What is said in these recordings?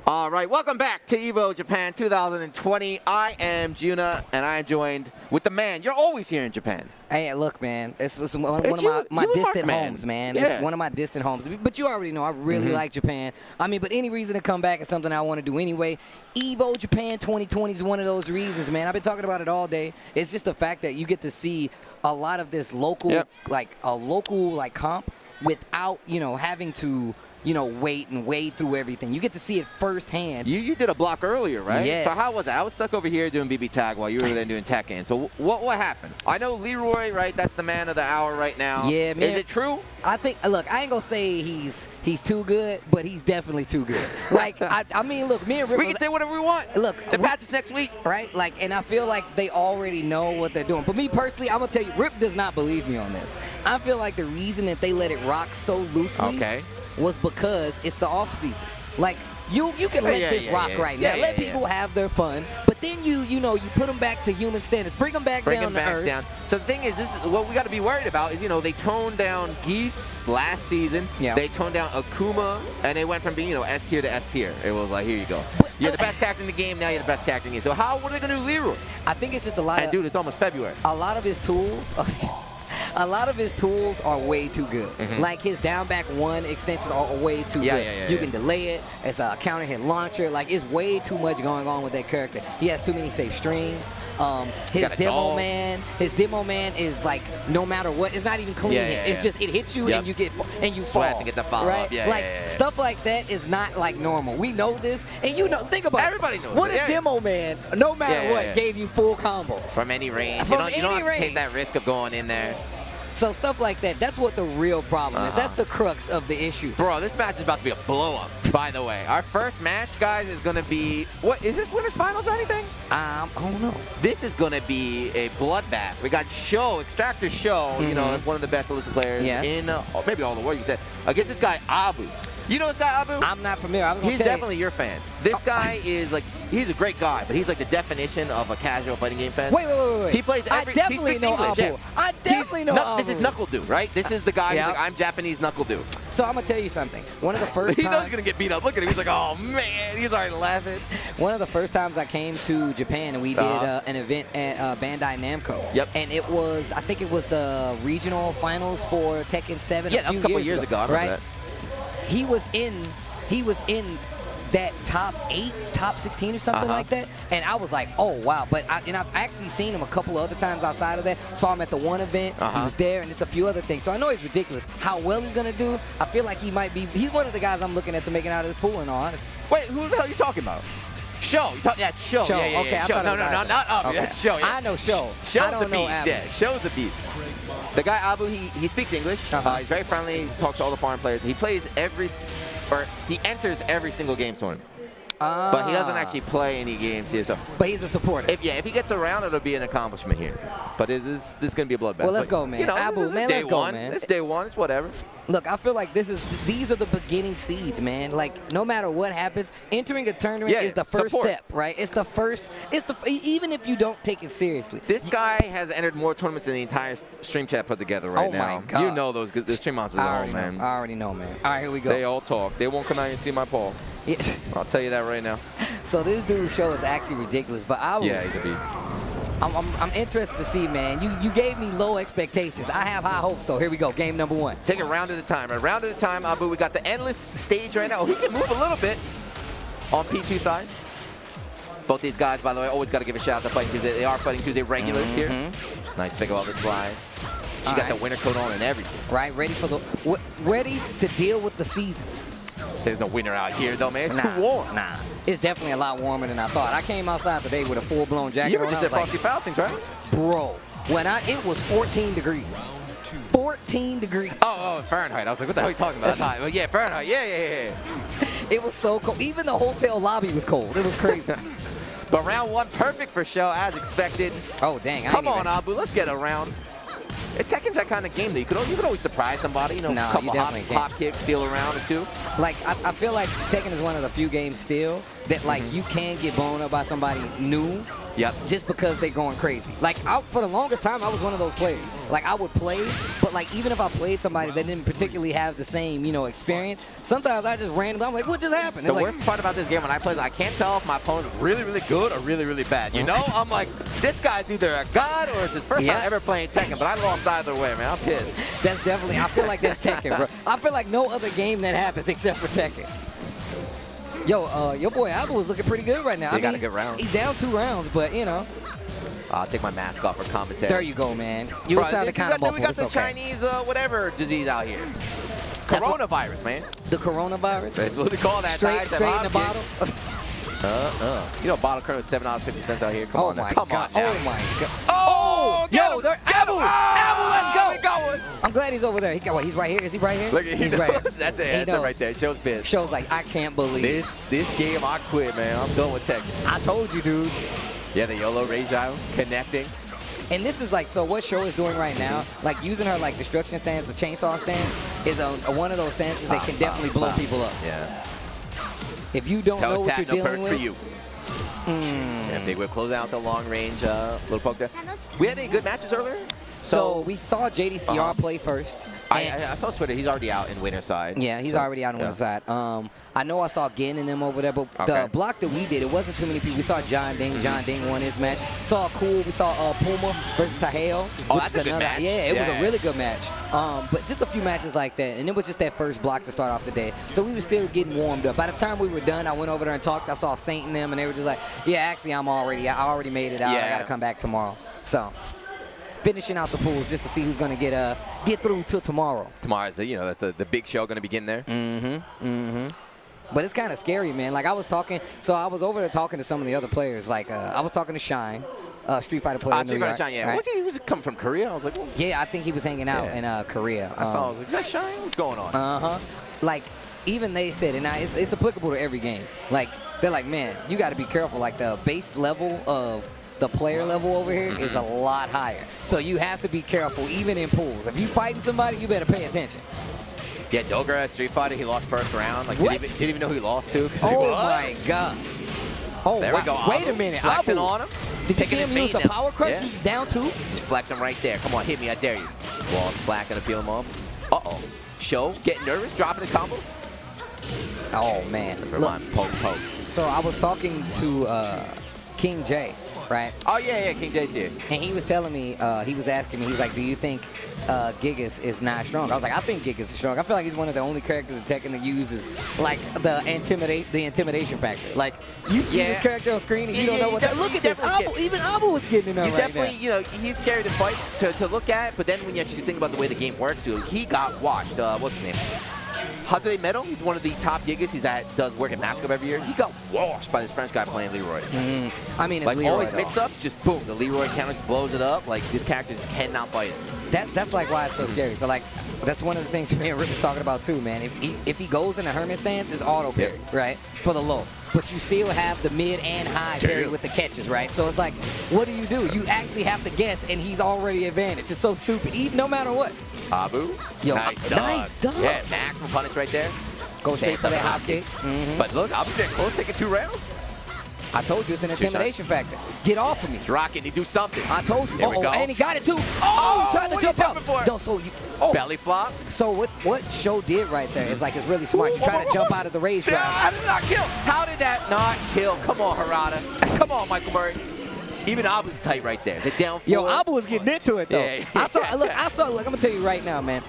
All right, welcome back to EVO Japan 2020. I am Juna, and I am joined with the man. You're always here in Japan. Hey, look, man, it's one of my distant homes, man. Yeah. It's one of my distant homes. But you already know I really like Japan. I mean, but any reason to come back is something I want to do anyway. EVO Japan 2020 is one of those reasons, man. I've been talking about it all day. It's just the fact that you get to see a lot of this local, like comp without, having to wait and wade through everything. You get to see it firsthand. You did a block earlier, right? Yes. So how was it? I was stuck over here doing BB tag while you were there doing Tekken. So what happened? I know Leroy, right? That's the man of the hour right now. Yeah, man. Is it true? I think, look, I ain't gonna say he's too good, but he's definitely too good. Like, I mean, look, me and Rip. We can say whatever we want. Look, the patch is next week, right? Like, and I feel like they already know what they're doing. But me personally, I'm gonna tell you, Rip does not believe me on this. I feel like the reason that they let it rock so loosely was because it's the off season. Like, you can let this rock right now. Let people have their fun, but then you put them back to human standards. Bring them back down to earth. So the thing is, this is what we got to be worried about is, they toned down Geese last season. Yeah. They toned down Akuma, and they went from being, S tier to S tier. It was like, here you go. You're the best character in the game, now you're the best character in the game. So what are they going to do, Leroy? I think it's just a lot of... dude, it's almost February. A lot of his tools... A lot of his tools are way too good. Like his down back one extensions are way too good. You can delay it. It's a counter hit launcher. Like, it's way too much going on with that character. He has too many safe strings. His demo man is like, no matter what, it's not even clean hit. It's just it hits you and you fall. To get the follow up. Stuff like that is not like normal. We know this, and think about everybody knows. What if demo man, no matter what, gave you full combo from any range? You don't have to take that risk of going in there. So stuff like that, that's what the real problem is. That's the crux of the issue. Bro, this match is about to be a blow-up, by the way. Our first match, guys, is going to be... What, is this winners finals or anything? I don't know. This is going to be a bloodbath. We got Extractor Show, that's one of the best illicit players in, maybe all the world, you said, against this guy, Abu. You know this guy, Abu? I'm not familiar. He's definitely your fan. This guy is like, he's a great guy, but he's like the definition of a casual fighting game fan. Wait. He plays every... I definitely know Abu. I definitely know Abu. This is Knuckle Dude, right? This is the guy who's like, I'm Japanese Knuckle Dude. So I'm going to tell you something. One of the first times... He knows he's going to get beat up. Look at him. He's like, oh, man. He's already laughing. One of the first times I came to Japan, and we did an event at Bandai Namco. Yep. And it was, I think it was the regional finals for Tekken7 a couple years ago. I remember that. He was in that top 8, top 16 or something like that. And I was like, oh, wow. But I've actually seen him a couple of other times outside of that. Saw him at the one event. He was there, and just a few other things. So I know he's ridiculous. How well he's going to do, I feel like he might be. He's one of the guys I'm looking at to making out of this pool, in all honesty. Wait, who the hell are you talking about? Show. It's Show. Show. Yeah, okay, Show. No, not Abu. Okay. That's Show. Yeah. I know Show. Show's the beast. Yeah, Show's the beast. The guy Abu, he speaks English. He's very friendly. Talks to all the foreign players. He plays he enters every single game tournament. But he doesn't actually play any games here. So. But he's a supporter. If he gets around, it'll be an accomplishment here. But this is going to be a bloodbath. Well, let's go, man. Abu, man, let's go, man. It's day one. It's whatever. Look, I feel like these are the beginning seeds, man. Like, no matter what happens, entering a tournament is the first step, right? It's the first. Even if you don't take it seriously. This guy has entered more tournaments than the entire stream chat put together right now. Oh my God. You know the stream monsters at home, man. I already know, man. All right, here we go. They all talk. They won't come out and see my paw. Yeah. I'll tell you that right now. So this dude's show is actually ridiculous, but he's a beast. I'm interested to see, man. You gave me low expectations. I have high hopes, though. Here we go. Game number 1. Take it round at a time. A round at a time, Abu. We got the endless stage right now. Oh, he can move a little bit on P2 side. Both these guys, by the way, always got to give a shout out to Fighting Tuesday. They are Fighting Tuesday regulars here. Nice pick up on the slide. She got the winter coat on and everything. Right, ready to deal with the seasons. There's no winter out here, though, man. It's too warm. Nah. It's definitely a lot warmer than I thought. I came outside today with a full-blown jacket. You were just at Frosty Faustings, right? Bro, it was 14 degrees. 14 degrees. Oh, Fahrenheit. I was like, what the hell are you talking about? Well, yeah, Fahrenheit. Yeah. It was so cold. Even the hotel lobby was cold. It was crazy. But round 1, perfect for Show, as expected. Oh, dang. Come on, Abu. Let's get a round. Tekken's that kind of game that you could always surprise somebody, a couple hop kicks, steal a round or two. Like, I feel like Tekken is one of the few games still that, like, you can get blown up by somebody new just because they're going crazy. Like, for the longest time, I was one of those players. Like, I would play, but, like, even if I played somebody that didn't particularly have the same, you know, experience, sometimes I just randomly, I'm like, what just happened? The worst part about this game when I play is I can't tell if my opponent's really, really good or really, really bad. You know? I'm like, this guy's either a god or it's his first time ever playing Tekken, but I lost either way, man. I'm pissed. That's definitely, I feel like that's Tekken, bro. I feel like no other game that happens except for Tekken. Yo, your boy Abu is looking pretty good right now. He got a good round. He's down 2 rounds, but, you know. I'll take my mask off for commentary. There you go, man. You sounded kind of muffled. We got the Chinese whatever disease out here. Coronavirus, man. The coronavirus? That's what they call that. Straight in the bottle? You know, bottle current is $7.50 out here. Come on, now. Come on. Oh my god. Oh, yo, they're Abu. Abu, let's go. We got one. I'm glad he's over there. He's right here. Is he right here? Look, he's right here. That's it. That's it right there. It shows biz. Shows like I can't believe this game. I quit, man. I'm done with Tekken. I told you, dude. Yeah, the YOLO rage out connecting. And this is like, so what Show is doing right now, like using her like destruction stance, the chainsaw stance, is one of those stances that can definitely blow people up. Yeah. If you don't know what you're dealing with. For you. Yeah, big whip close out the long range little poke there. We had any good matches earlier? So we saw JDCR play first. I saw Twitter. He's already out in winner side. Yeah, he's already out in winner side. I know I saw Gin and them over there, but the block that we did, it wasn't too many people. We saw John Ding. John Ding won his match. Saw Cool. We saw Puma versus Taheo. Oh, that's a good match. Yeah, it was a really good match. But just a few matches like that, and it was just that first block to start off the day. So we were still getting warmed up. By the time we were done, I went over there and talked. I saw Saint and them, and they were just like, yeah, actually, I already made it out. I got to come back tomorrow. So finishing out the pools just to see who's going to get through till tomorrow. Tomorrow's that's the big show going to begin there. But it's kind of scary, man. Like I was talking, so I was over there talking to some of the other players. Like I was talking to Shine, Street Fighter player in New York. Shine, yeah. Right? Was he coming from Korea? I was like, oh. Yeah, I think he was hanging out in Korea. I saw. I was like, is that Shine? What's going on? Like even they said, and it's applicable to every game. Like they're like, man, you got to be careful. Like the base level of the player level over here is a lot higher. So you have to be careful, even in pools. If you fighting somebody, you better pay attention. Yeah, Doger at Street Fighter, he lost first round. Like, didn't even know who he lost to. Oh, my gosh. Oh, there we go. Wait a minute. Flexing on him. Did you see him use the power crush? Yeah. He's down 2. Just flexing right there. Come on, hit me. I dare you. Wall splack and appeal him up. Uh-oh. Show, getting nervous, dropping his combos. Oh, man. Look, poke. So I was talking to King J, right? Oh, yeah, King J's here. And he was telling me, he was asking me, he's like, do you think Gigas is not strong? I was like, I think Gigas is strong. I feel like he's one of the only characters in Tekken that uses, like, the intimidation factor. Like, you see this character on screen and you don't know what that. Look at this. Even Abu was getting in there right now. Definitely, he's scary to fight, to look at, but then when you actually think about the way the game works, he got washed. What's his name? Hadre Meadow, he's one of the top Gigas. Does work at Mask Up every year. He got washed by this French guy playing Leroy. I mean, like Leroy, always mix-ups, just boom, the Leroy counter just blows it up. Like, this character just cannot fight it. That's like why it's so scary. So like, that's one of the things me and Rick was talking about too, man. If he goes in a Hermit stance, it's auto parry, right? For the low. But you still have the mid and high parry with the catches, right? So it's like, what do? You actually have to guess, and he's already advantaged. It's so stupid, even no matter what. Abu, nice dog. Yeah, maximum punish right there. Go straight for that hop kick. But look, Abu's getting close, taking 2 rounds. I told you it's an intimidation factor. Get off of me. He's rocking, he do something. I told you. There we go. And he got it too. Oh, he tried to jump out. No, so belly flop. So what Show did right there is like, it's really smart. You try to jump out of the rage drive. How did not kill? How did that not kill? Come on, Harada. Come on, Michael Murray. Even Abu's tight right there. The down 4. Yo, Abu was getting into it though. Yeah. I saw. Look, I'm gonna tell you right now, man.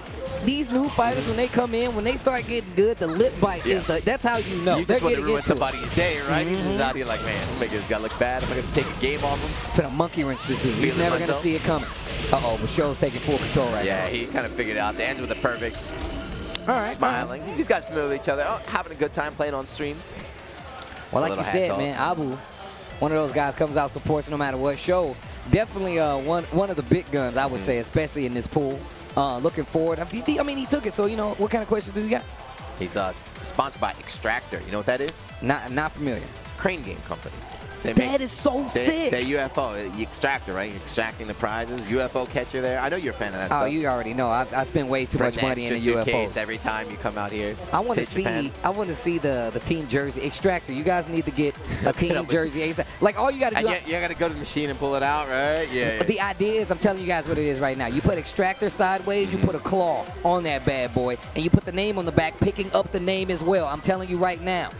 These new fighters, when they come in, when they start getting good, the lip bite is that's how you know. You just want to ruin somebody's day, right? He's just out here like, man, I'm making this guy look bad. I'm gonna take a game off him. Finna monkey wrench this dude. He's never gonna see it coming. But Show's taking full control right now. Yeah, he kind of figured it out. The ends with the perfect. All right. Smiling. These guys familiar with each other. Having a good time playing on stream. Well, like you said, man, Abu, one of those guys comes out, supports no matter what. Show, definitely one of the big guns, I would say, especially in this pool. Looking forward. I mean, he took it. So, what kind of questions do you got? He's sponsored by Extractor. You know what that is? Not familiar. Crane Game Company. That is so sick. That UFO, the extractor, right? You're extracting the prizes. UFO catcher there. I know you're a fan of that stuff. Oh, you already know. I spend way too much money in the UFOs. Every time you come out here. I want to see the team jersey extractor. You guys need to get a team jersey ASAP. Like all you got to do. You got to go to the machine and pull it out, right? Yeah. The idea is, I'm telling you guys what it is right now. You put extractor sideways. You put a claw on that bad boy, and you put the name on the back, picking up the name as well. I'm telling you right now.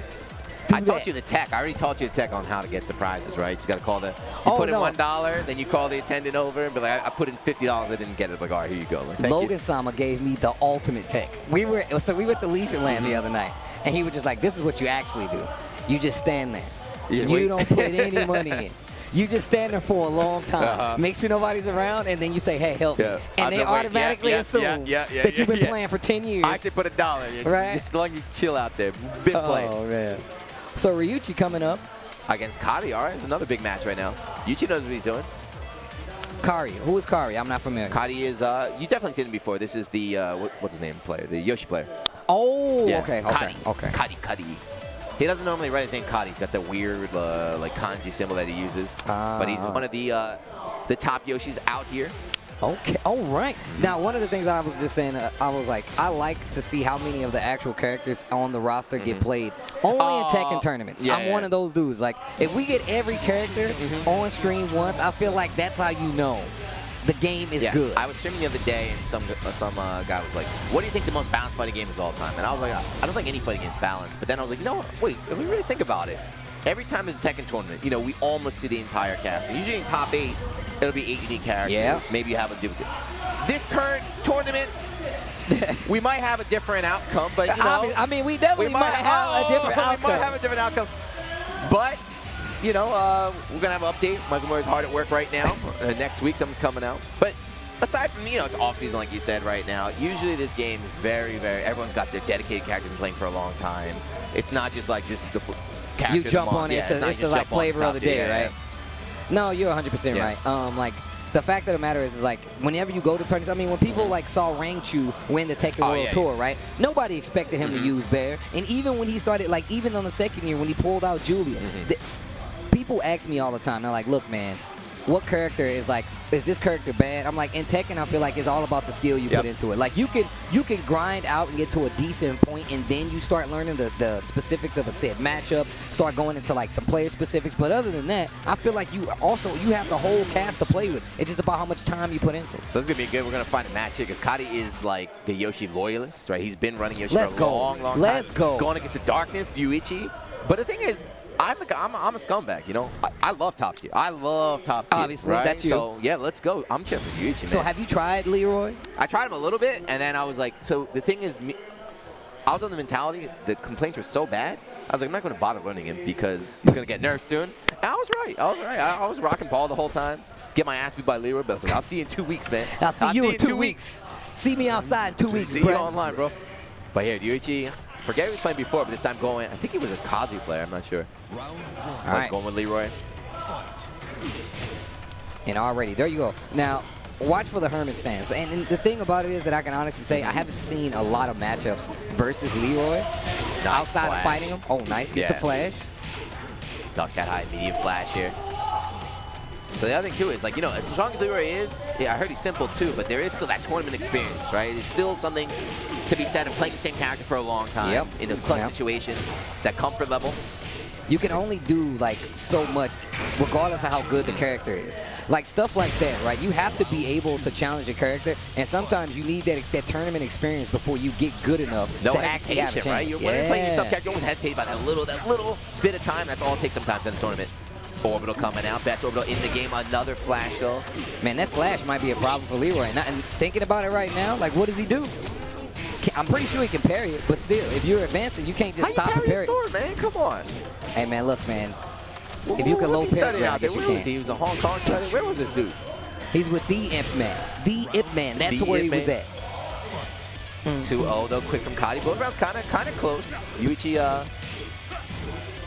I taught you the tech. I already taught you the tech on how to get the prizes, right? You got to call the. You put in $1, then you call the attendant over and be like, I put in $50. I didn't get it. Like, all right, here you go. Like, Logan Sama gave me the ultimate tech. We went to Leisureland the other night, and he was just like, "This is what you actually do. You just stand there. You don't put any money in. You just stand there for a long time. Make sure nobody's around, and then you say, hey, help me. And they automatically assume that you've been playing for 10 years. I say put $1. Right? Just as long as you chill out there. Big play. Oh, man. So Ryuichi coming up. Against Kari, all right. It's another big match right now. Yuichi knows what he's doing. Kari. Who is Kari? I'm not familiar. Kari is, you definitely seen him before. This is the, what's his name player? The Yoshi player. Oh, yeah. Okay. Kari. He doesn't normally write his name Kari. He's got that weird, like, kanji symbol that he uses. But he's one of the top Yoshis out here. Okay. All right. Now, one of the things I was just saying, I was like, I like to see how many of the actual characters on the roster get played only in Tekken tournaments. I'm one of those dudes. Like, if we get every character on stream once, I feel like that's how you know the game is good. I was streaming the other day, and some guy was like, what do you think the most balanced fighting game is of all time? And I was like, I don't think any fighting game is balanced. But then I was like, you know what? Wait, if we really think about it, every time there's a Tekken tournament, you know, we almost see the entire cast. And usually in top 8, it'll be 8 unique characters. Yeah. Maybe you have a different. This current tournament, we might have a different outcome, but you know, I mean, we definitely might have a different outcome. We might have a different outcome, but you know, we're gonna have an update. Michael Moore's hard at work right now. Next week, something's coming out. But aside from, you know, it's off season like you said right now. Usually, this game is very. Everyone's got their dedicated characters been playing for a long time. It's not just like this is the character. You jump on it. It's the like flavor of the day, right? No, you're 100% right. Like, the fact of the matter is like, whenever you go to tournaments, I mean, when people like saw Rangchu win the Tekken World Tour, right? Nobody expected him to use Bear. And even when he started, like, even on the second year when he pulled out Julia, people ask me all the time, they're like, look, man, what character is like, is this character bad? I'm like, in Tekken, I feel like it's all about the skill you put into it. Like, you can grind out and get to a decent point, and then you start learning the specifics of a set matchup, start going into like some player specifics. But other than that, I feel like you have the whole cast to play with. It's just about how much time you put into it. So this is gonna be good. We're gonna find a match here because Kari is like the Yoshi loyalist, right? He's been running Yoshi for a long time. Let's go. Going against the darkness, Ryuichi. But the thing is, I'm a scumbag, you know. I love top tier. I love top tier. Obviously, right? that's you. So yeah, let's go. I'm cheering for Ryuichi, man. So have you tried Leroy? I tried him a little bit, and then I was like, so the thing is, I was on the mentality, the complaints were so bad, I was like, I'm not going to bother learning him because he's going to get nerfed soon. And I was right. I was rocking Paul the whole time. Get my ass beat by Leroy, but I was like, I'll see you in 2 weeks, man. I'll see you in 2 weeks. See me outside in 2 weeks, See you online, bro. But here, Ryuichi, forget he was playing before, but this time going, I think he was a Kazu player, I'm not sure. I was going with Leroy. And already, there you go. Now, watch for the Hermit stance. And the thing about it is that I can honestly say I haven't seen a lot of matchups versus Leroy outside of fighting him. Oh, nice. Gets the flash. Duck that high medium flash here. So the other thing, too, is, like, you know, as strong as Leroy is, I heard he's simple, too, but there is still that tournament experience, right? There's still something to be said of playing the same character for a long time in those clutch situations, that comfort level. You can only do, like, so much regardless of how good the character is. Like, stuff like that, right? You have to be able to challenge your character, and sometimes you need that tournament experience before you get good enough to actually have a chance. Right? When you're playing yourself character, you always hesitate about that little bit of time. That's all it takes sometimes in a tournament. Orbital coming out. Best Orbital in the game. Another flash, though. Man, that flash might be a problem for Leroy. And thinking about it right now, like, what does he do? I'm pretty sure he can parry it, but still, if you're advancing, you can't just stop and parry. Sword, man? Come on. Hey, man, look, man. If you can low parry, I guess you can. He was in Hong Kong studying. Where was this dude? He's with the Imp Man. The Imp Man. That's where he was at. 2-0, though, quick from Kari. Both rounds kind of close. Ryuichi,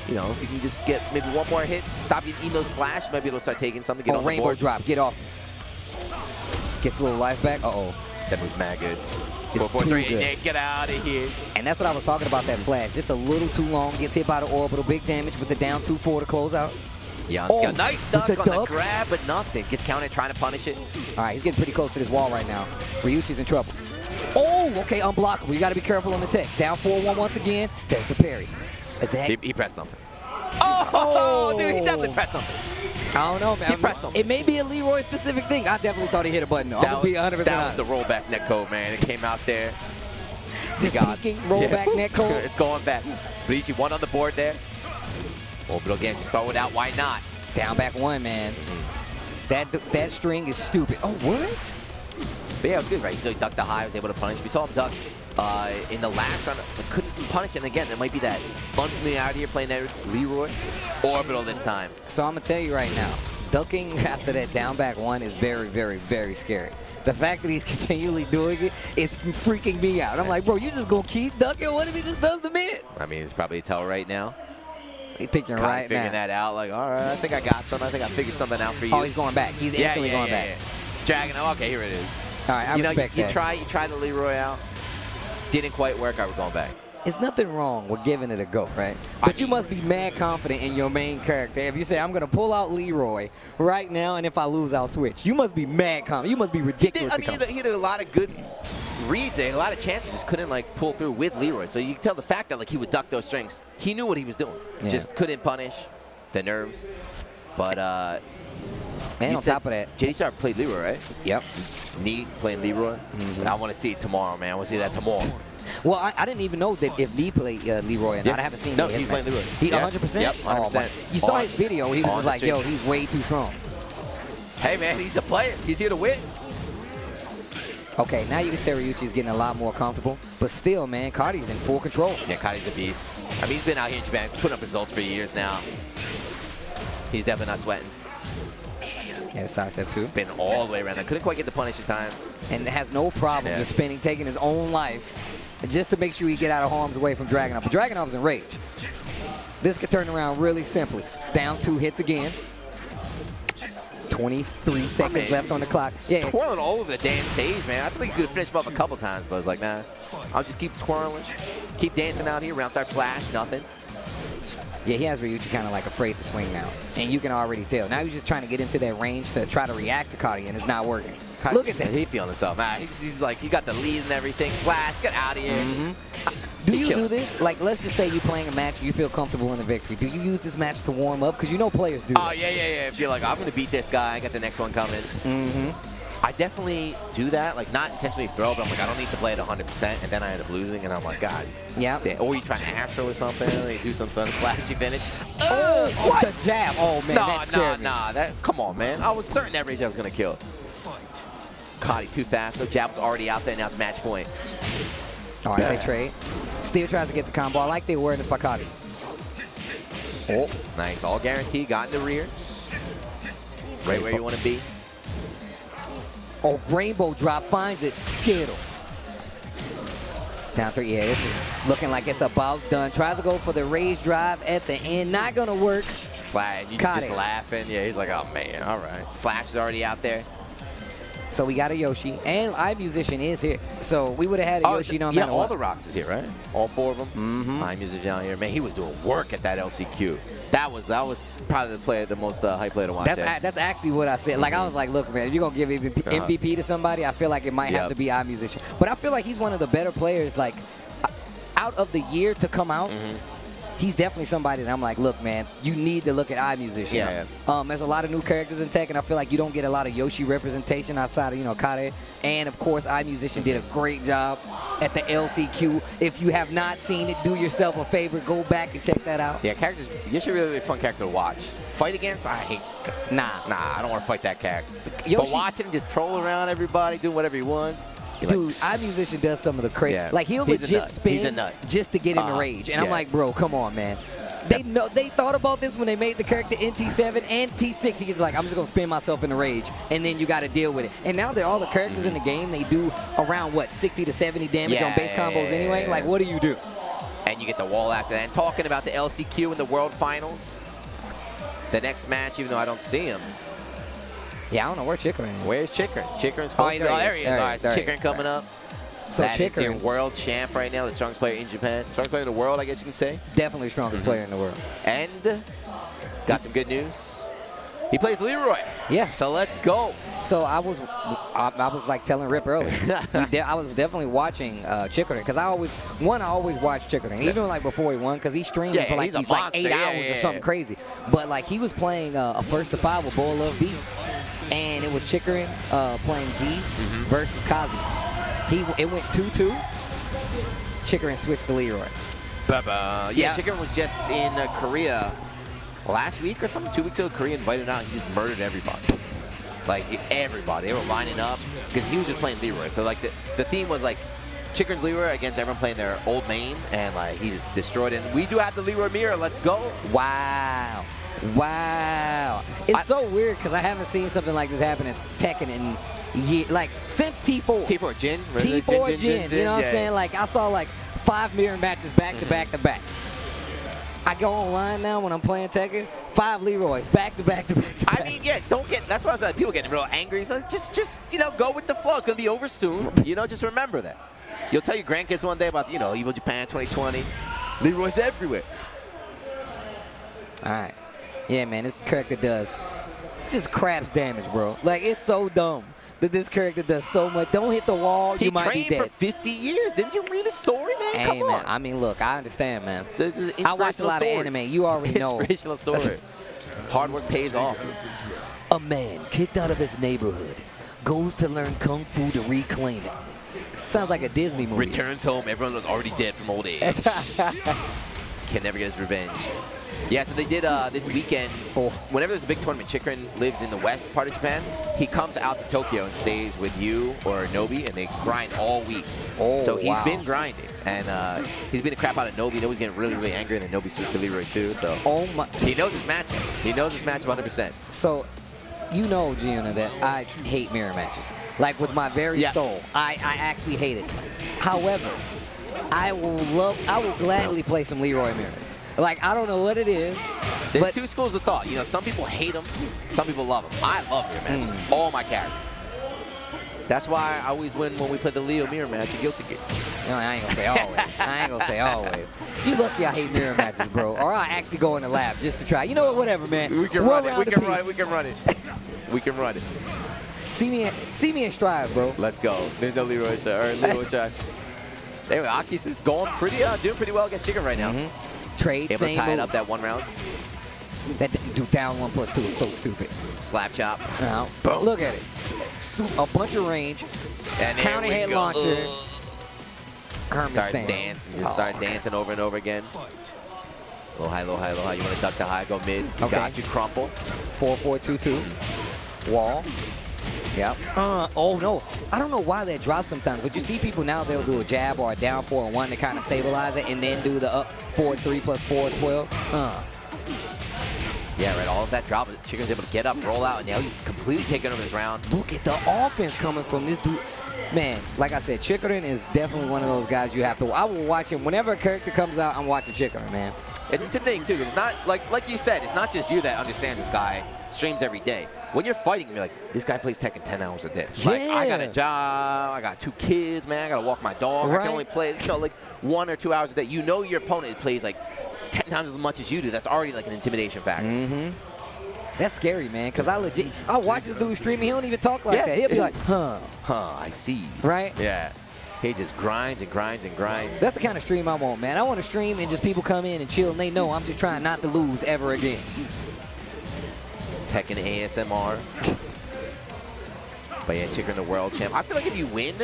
you know, if you can just get maybe one more hit, stop eating those flash, maybe it'll start taking something. Get on the rainbow board. Drop. Get off. Gets a little life back. Uh-oh. That move's mad good. It's 4-4-3, get out of here. And that's what I was talking about, that flash. Just a little too long, gets hit by the orbital, big damage with the down 2-4 to close out. Yansky, a nice duck with on the grab, but nothing. Gets counted, trying to punish it. All right, he's getting pretty close to this wall right now. Ryuichi's in trouble. Oh, okay, unblockable. You got to be careful on the text. Down 4-1 once again. There's the parry. He pressed something. Oh, dude, he definitely pressed something. I don't know, man. He pressed something. It may be a Leroy-specific thing. I definitely thought he hit a button, though. I'm going to be 100% That was the rollback netcode, man. It came out there. Just peeking, rollback netcode. It's going back. Ryuichi one on the board there. Orbital again, just throw it out. Why not? Down back one, man. That string is stupid. Oh, what? But yeah, it was good, right? So he ducked the high, was able to punish. We saw him duck in the last round, but couldn't punish. And again, there might be that unfamiliarity here playing that Leroy. Orbital this time. So I'm going to tell you right now, ducking after that down back one is very, very, very scary. The fact that he's continually doing it is freaking me out. I'm like, bro, you just going to keep ducking? What if he just does the mid? I mean, it's probably a tell right now. He's thinking Kinda right figuring now. that out. Like, all right, I think I got something. I think I figured something out for you. Oh, he's going back. He's instantly going back. Dragging him. Okay, here it is. All right, I respect that. You try the Leroy out. Didn't quite work. I was going back. It's nothing wrong with giving it a go, right? But you must be mad confident in your main character. If you say, I'm going to pull out Leroy right now, and if I lose, I'll switch. You must be mad confident. You must be ridiculous. He had a lot of good reads and a lot of chances, just couldn't like pull through with Leroy. So you can tell the fact that like he would duck those strings. He knew what he was doing. Yeah. Just couldn't punish the nerves. But man, on top of that, JD Sharp played Leroy, right? Yep. Neat playing Leroy. I want to see it tomorrow, man. I want to see that tomorrow. Well, I didn't even know that if Nee played Leroy or not. I haven't seen No, him. he's playing Leroy. He 100%? Yep, 100%. You saw his video. He was just like, yo, he's way too strong. Hey, man, he's a player. He's here to win. Okay, now you can tell Ryuichi's getting a lot more comfortable. But still, man, Cardi's in full control. Yeah, Cardi's a beast. I mean, he's been out here in Japan putting up results for years now. He's definitely not sweating. And a side step too. Spin all the way around. I couldn't quite get the punish in time. And has no problem just spinning, taking his own life, just to make sure he get out of harm's way from Dragunov. But Dragunov's in rage. This could turn around really simply. Down 2 hits again. 23 seconds left on the clock. Yeah, twirling all over the damn stage, man. I think he could have finished him up a couple times, but I was like, nah. I'll just keep twirling, keep dancing out here. Round start flash, nothing. Yeah, he has Ryuichi kind of like afraid to swing now. And you can already tell. Now he's just trying to get into that range to try to react to Cardi, and it's not working. Look at that. He's feeling himself. Nah, he's like, he got the lead and everything. Flash, get out of here. Do you do this? Like, let's just say you're playing a match, you feel comfortable in the victory. Do you use this match to warm up? Because you know players do. Oh, yeah. If you're like, I'm going to beat this guy, I got the next one coming. I definitely do that. Like, not intentionally throw, but I'm like, I don't need to play at 100%. And then I end up losing, and I'm like, God. Yeah. Or you try to Astro or something, and you do some sort of flashy finish. What? The jab. Oh, man, that scared me. Come on, man. I was certain that rage I was going to kill. Cardi too fast, so jab was already out there, now it's match point. All right, they trade. Still tries to get the combo. I like the awareness by Cardi. Oh, nice. All guaranteed. Got in the rear. Right where you want to be. Oh, rainbow drop finds it. Skittles. Down 3. Yeah, this is looking like it's about done. Tries to go for the rage drive at the end. Not going to work. Flash. You just laughing. Yeah, he's like, oh, man. All right. Flash is already out there. So we got a Yoshi, and iMusician is here. So we would have had a Yoshi no matter what. Yeah, all the rocks is here, right? All 4 of them. iMusician out here. Man, he was doing work at that LCQ. That was probably the most hype player to watch. That's actually what I said. Like, I was like, look, man, if you're going to give MVP to somebody, I feel like it might have to be iMusician. But I feel like he's one of the better players, like, out of the year to come out. He's definitely somebody that I'm like, look, man, you need to look at iMusician. Yeah. There's a lot of new characters in Tekken. I feel like you don't get a lot of Yoshi representation outside of, Kade. And, of course, iMusician did a great job at the LCQ. If you have not seen it, do yourself a favor. Go back and check that out. Yeah, characters, Yoshi really a fun character to watch. Fight against? I hate. Nah, I don't want to fight that character. Yoshi, but watching him just troll around everybody, doing whatever he wants. Dude, iMusician does some of the crazy. Like, he'll legit spin just to get in the rage. And I'm like, bro, come on, man. They thought about this when they made the character in T7 and T6. He's like, I'm just going to spin myself in the rage. And then you got to deal with it. And now that all the characters in the game, they do around, 60 to 70 damage on base combos anyway? Like, what do you do? And you get the wall after that. And talking about the LCQ in the World Finals, the next match, even though I don't see him. Yeah, I don't know where Chikrin is. Where's Chikrin? Chikrin's supposed to be. Oh, there he is. All right, Chikrin coming up. So that is your world champ right now, the strongest player in Japan. Strongest player in the world, I guess you can say. Definitely the strongest player in the world. And got some good news. He plays Leroy. Yeah. So let's go. So I was like telling Rip earlier. I was definitely watching Chikrin because I always watch Chikrin, even like before he won, because he's streaming for like these like 8 hours or something crazy. But like he was playing a 1st-to-5 with Bull Love B, and it was Chikrin playing Geese versus Kazi. It went 2-2. Chikrin switched to Leroy. Yeah, Chikrin was just in Korea last week or something, 2 weeks ago. Korea invited him out. He just murdered everybody. Like, everybody. They were lining up because he was just playing Leroy. So, like, the theme was, like, Chikrin's Leroy against everyone playing their old main, and, like, he just destroyed it. And we do have the Leroy mirror. Let's go. Wow. Wow. It's so weird because I haven't seen something like this happen in Tekken since T4. T4, Jin. T4, Jin. You know what I'm saying? Like, I saw, like, 5 mirror matches back to back to back. I go online now when I'm playing Tekken, 5 Leroys, back to back to back to back. I mean, yeah, that's why I was like, people getting real angry. So just, you know, go with the flow. It's going to be over soon. You know, just remember that. You'll tell your grandkids one day about, you know, Evil Japan 2020. Leroy's everywhere. All right. Yeah, man, this character does just craps damage, bro. Like, it's so dumb that this character does so much. Don't hit the wall, you might be dead. He trained for 50 years. Didn't you read his story, man? Hey, Come on. man, I mean, look, I understand, man. So this is an I watch a lot of anime. You already know. Inspirational story. Hard work pays off. A man kicked out of his neighborhood goes to learn kung fu to reclaim it. Sounds like a Disney movie. Returns home. Everyone was already dead from old age. Can never get his revenge. Yeah, so they did this weekend. Whenever there's a big tournament, Chikrin lives in the west part of Japan. He comes out to Tokyo and stays with you or Nobi, and they grind all week. So he's been grinding, and he's beating the crap out of Nobi. Nobi's getting really, really angry, and then Nobi switched to Leroy too. So he knows his matchup. He knows his matchup 100%. So you know, Gianna, that I hate mirror matches. Like, with my very soul. I actually hate it. However, I will gladly play some Leroy mirrors. Like, I don't know what it is. There's two schools of thought. You know, some people hate them, some people love them. I love mirror matches. All my characters. That's why I always win when we play the Leo mirror match at Guilty Gear. No, I ain't gonna say always. I ain't gonna say always. You lucky I hate mirror matches, bro. Or I'll actually go in the lab just to try. You know what? Whatever, man. We can run it. We can run it. We can run it. We can run it. See me in Strive, bro. Let's go. There's no Leroy Strive. Anyway, Akis is doing pretty well against Chikrin right now. Trade, able to tie it up that one round. That down 1+2 is so stupid. Slap chop. Now, boom. Look at it. A bunch of range. And counter head launcher. Starts dancing. Just start dancing over and over again. Low high, low high, low high. You want to duck the high, go mid. Got you, crumple. 4-4-2-2. Wall. Yep. Oh, no. I don't know why that drops sometimes, but you see people now, they'll do a jab or a down 4-1 to kind of stabilize it, and then do the up 4-3 plus 4-12. Yeah, right. All of that drop. Chikrin's able to get up, roll out, and now he's completely taking over this round. Look at the offense coming from this dude. Man, like I said, Chikrin is definitely one of those guys you have to. I will watch him. Whenever a character comes out, I'm watching Chikrin, man. It's intimidating, too. It's not, like you said, it's not just you that understands this guy, streams every day. When you're fighting, you're like, this guy plays Tekken 10 hours a day. Yeah. Like, I got a job, I got 2 kids, man, I got to walk my dog. Right. I can only play, you know, like 1 or 2 hours a day. You know your opponent plays like 10 times as much as you do. That's already like an intimidation factor. That's scary, man, because I watch this dude stream, and he don't even talk like that. He'll be like, I see. Right? Yeah. He just grinds and grinds and grinds. That's the kind of stream I want, man. I want to stream and just people come in and chill, and they know I'm just trying not to lose ever again. Tekken ASMR. But yeah, Chikrin the world champ. I feel like if you win,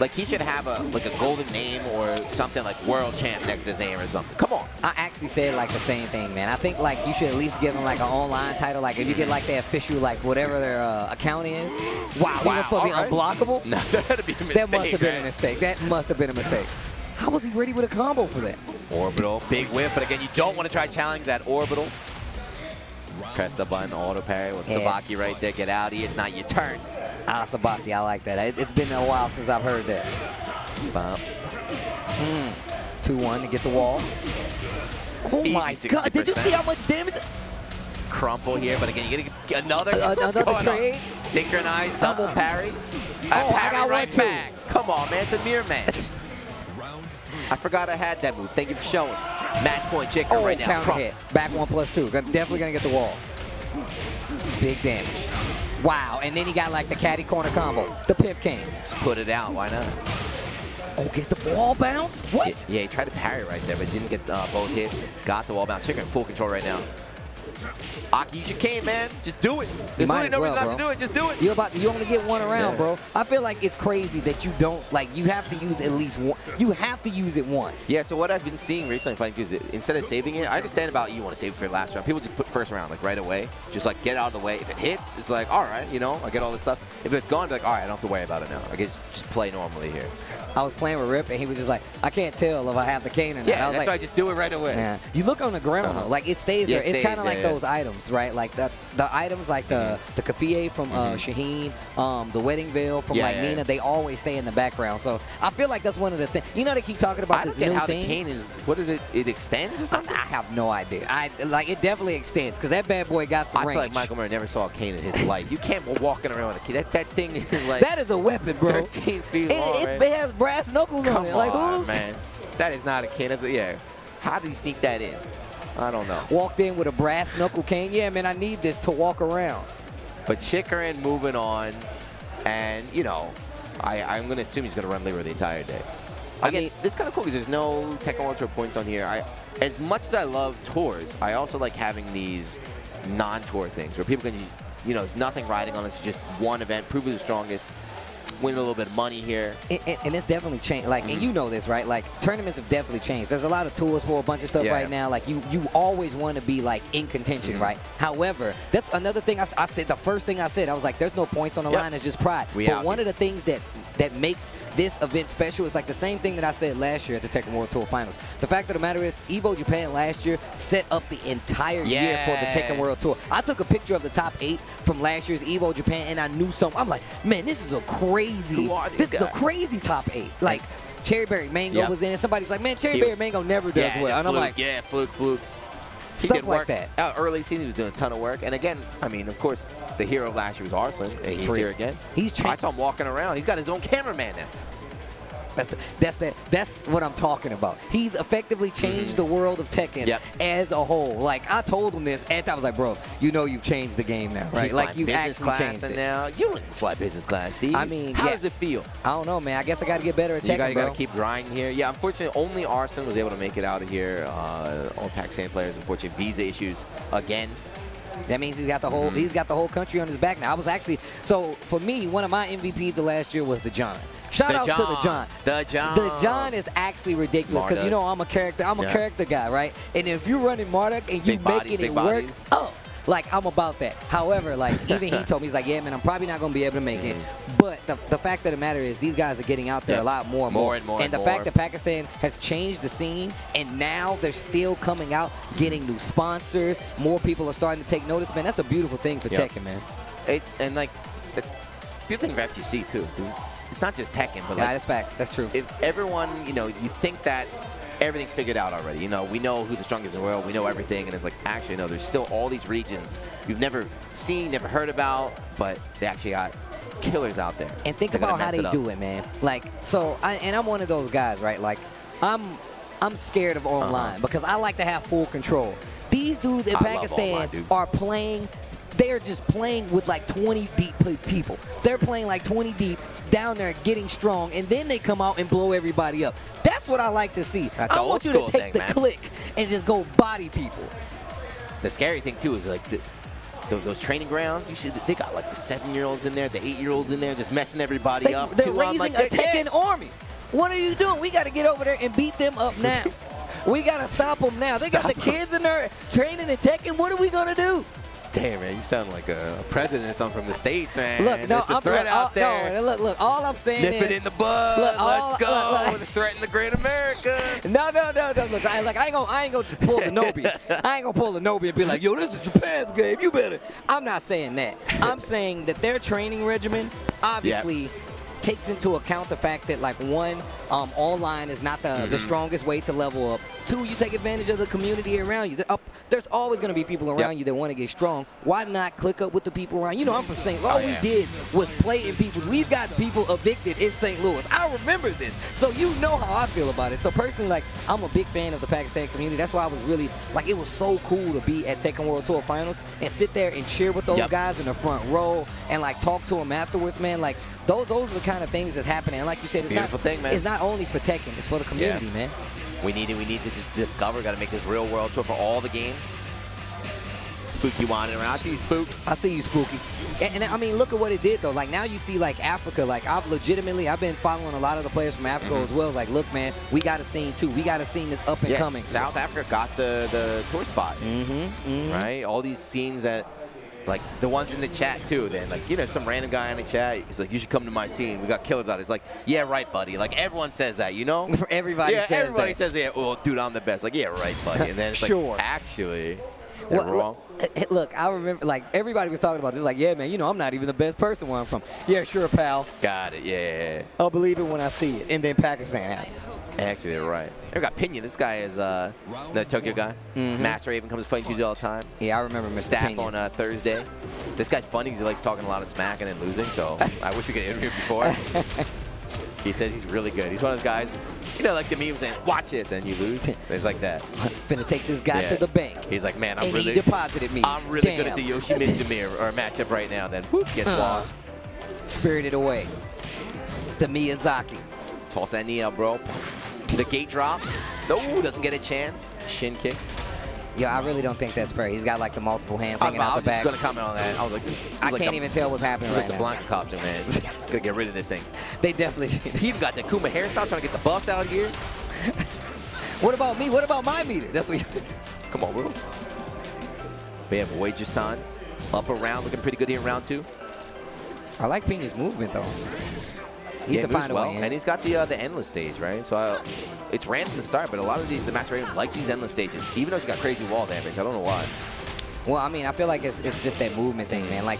like he should have a golden name or something like world champ next to his name or something. Come on. I actually said like the same thing, man. I think like you should at least give them like an online title. Like if you get like the official like whatever their account is. Wow. Even for the unblockable. No, that'd be a mistake. That must have been a mistake. That must have been a mistake. How was he ready with a combo for that? Orbital, big whip, but again, you don't want to try challenge that orbital. Press the button, auto parry with Sabaki right there. Get out. It's not your turn. Sabaki, I like that. It's been a while since I've heard that. Bump. 2-1 to get the wall. Oh Easy, my 60%. God! Did you see how much damage? Crumple here, but again, you get another trade. Synchronized double parry. I got right one too. back. Come on, man, it's a mirror match. I forgot I had that move. Thank you for showing. Match point chicken right now. Counter hit. Back 1+2. Definitely going to get the wall. Big damage. Wow. And then he got like the caddy corner combo. The Pimp King. Just put it out. Why not? Oh, gets the wall bounce? What? Yeah, he tried to parry right there, but didn't get both hits. Got the wall bounce. Chicken in full control right now. Aki, use your cane, man. Just do it. There's really no reason not to do it. Just do it. You only get one around, bro. I feel like it's crazy that you don't, like, you have to use at least one. You have to use it once. Yeah, so what I've been seeing recently, if I can use it, instead of saving it, I understand about you want to save it for your last round. People just put first round, like, right away. Just, like, get it out of the way. If it hits, it's like, all right, you know, I get all this stuff. If it's gone, like, all right, I don't have to worry about it now. I can just play normally here. I was playing with Rip, and he was just like, I can't tell if I have the cane or not. Yeah, I was that's like, why I just do it right away. Yeah. You look on the ground, though. Like, it stays there. It's kind of like those items, right? Like, the items like the kafiyeh from Shaheen, the wedding veil from Nina, they always stay in the background. So I feel like that's one of the things. You know, they keep talking about this new thing. I don't get how the cane is, what is it? It extends or something? I have no idea. Like, it definitely extends because that bad boy got some range. I feel like Michael Murray never saw a cane in his life. You can't be walking around with a cane. That thing is like... That is a weapon, bro. 13 feet long, it has brass knuckles on it. Like, who's... man. That is not a cane. That's how did he sneak that in? I don't know. Walked in with a brass knuckle cane. Yeah, man, I need this to walk around. But Chikarin moving on, and, you know, I'm going to assume he's going to run Libra the entire day. I mean, this is kind of cool because there's no Tekken World Tour points on here. As much as I love tours, I also like having these non-tour things where people can, you know, there's nothing riding on this. It's just one event, prove who's the strongest, win a little bit of money here. And it's definitely changed. Like, and you know this, right? Like, tournaments have definitely changed. There's a lot of tours for a bunch of stuff right now. Like, you always want to be, like, in contention, right? However, that's another thing I said. The first thing I said, I was like, there's no points on the line. It's just pride. But one of the things that makes this event special is like the same thing that I said last year at the Tekken World Tour Finals. The fact of the matter is, Evo Japan last year set up the entire year for the Tekken World Tour. I took a picture of the top 8 from last year's Evo Japan, and I knew something. I'm like, man, this is a crazy, this is a crazy top 8. Like, Cherry Berry Mango was in it. Somebody was like, man, Cherry Berry Mango never does well. And I'm like, fluke. Stuff like that. Early season, he was doing a ton of work. And again, I mean, of course, the hero of last year was Arslan, and he's here again. I saw him walking around. He's got his own cameraman now. That's what I'm talking about. He's effectively changed the world of Tekken as a whole. Like, I told him this, and I was like, bro, you know you've changed the game now, right? Like, you actually changed it. Now you wouldn't fly business class, Steve. I mean, how does it feel? I don't know, man. I guess I got to get better at Tekken, You got to keep grinding here. Yeah, unfortunately, only Arslan was able to make it out of here. All Pakistan players, unfortunately, visa issues again. That means he's got the whole he's got the whole country on his back now. I was actually for me, one of my MVPs of last year was the John. Shout out to the John. The John. The John is actually ridiculous because you know I'm a character guy, right? And if you're running Marduk and you making it work, like, I'm about that. However, like, even he told me, he's like, yeah, man, I'm probably not going to be able to make it. But the fact of the matter is these guys are getting out there a lot more and more. And the fact that Pakistan has changed the scene, and now they're still coming out, getting new sponsors, more people are starting to take notice, man, that's a beautiful thing for Tekken, man. And, like, that's a beautiful thing for FGC, too. It's not just Tekken, but, like, that's facts. That's true. If everyone, you know, you think that everything's figured out already. You know, we know who the strongest in the world. We know everything. And it's like, actually, no, there's still all these regions you've never seen, never heard about, but they actually got killers out there. And think about how they do it, man. Like, so, I'm one of those guys, right? Like, I'm scared of online because I like to have full control. These dudes in Pakistan are playing. They're just playing with like 20 deep people. They're playing like 20 deep, down there getting strong, and then they come out and blow everybody up. That's what I like to see. I want you to take the click and just go body people. The scary thing, too, is like those training grounds. You see, they got like the 7-year-olds in there, the 8-year-olds in there, just messing everybody up. They're raising a Tekken army. What are you doing? We got to get over there and beat them up now. We got to stop them now. They got the kids in there training in Tekken. What are we going to do? Damn, man, you sound like a president or something from the States, man. Look, no, it's a threat out there. No, look, all I'm saying is... Nip it in the bud. Look, let's go. Threaten the great America. No. Look, I ain't gonna pull the Nobi. I ain't gonna pull the Nobi and be like, yo, this is Japan's game. You better. I'm not saying that. I'm saying that their training regimen, obviously, takes into account the fact that, like, one, online is not the strongest way to level up. Two, you take advantage of the community around you. There's always going to be people around you that want to get strong. Why not click up with the people around you? You know, I'm from St. Louis. All we did was play in people. We've got people evicted in St. Louis. I remember this. So you know how I feel about it. So personally, like, I'm a big fan of the Pakistan community. That's why I was really, like, it was so cool to be at Tekken World Tour Finals and sit there and cheer with those guys in the front row and, like, talk to them afterwards, man. Like, those are the kind of things that's happening. And like you said, it's not only for Tekken, it's for the community, man. We need to just discover, got to make this real world tour for all the games. Spooky wandering around. I see you, Spook. I see you, Spooky. And I mean, look at what it did, though. Like, now you see, like, Africa. Like, I've been following a lot of the players from Africa as well. Like, look, man, we got a scene, too. We got a scene that's up and coming. South Africa got the tour spot. Right? All these scenes that, like, the ones in the chat, too, then. Like, you know, some random guy in the chat, he's like, you should come to my scene. We got killers out. It's like, yeah, right, buddy. Like, everyone says that, you know? Everybody says, yeah, well, dude, I'm the best. Like, yeah, right, buddy. And then it's like, actually, they're wrong. Look, I remember, like, everybody was talking about this. Like, yeah, man, you know, I'm not even the best person where I'm from. Yeah, sure, pal. Got it, yeah. I'll believe it when I see it. And then Pakistan happens. Actually, they're right. We got Pena. This guy is the Tokyo guy. Master Raven comes fighting Tuesday all the time. Yeah, I remember Mr. Staff Pena. on Thursday. This guy's funny because he likes talking a lot of smack and then losing, so I wish we could interview him before. He says he's really good. He's one of those guys, you know, like the memes saying, watch this, and you lose. It's like that. Finna take this guy to the bank. He's like, man, he deposited me. I'm really good at the Yoshimitsumi or matchup right now. Then, whoop, gets washed. Spirited away. The Miyazaki. Toss that knee out, bro. The gate drop. No, doesn't get a chance. Shin kick. Yeah, I really don't think that's fair. He's got, like, the multiple hands hanging out the back. I was just going to comment on that. I was like, this I can't even tell what's happening right now. It's like the Blanca costume, man. Gotta get rid of this thing. They definitely. He even got the Kuma hairstyle, trying to get the buffs out here. What about me? What about my meter? That's what. Come on, bro. We have Voyager-san up around, looking pretty good here in round 2. I like Pena's movement, though. He's to find a way in. And he's got the endless stage, right? So it's random to start, but a lot of the Master Raven like these endless stages, even though she's got crazy wall damage. I don't know why. Well, I mean, I feel like it's just that movement thing, man. Like,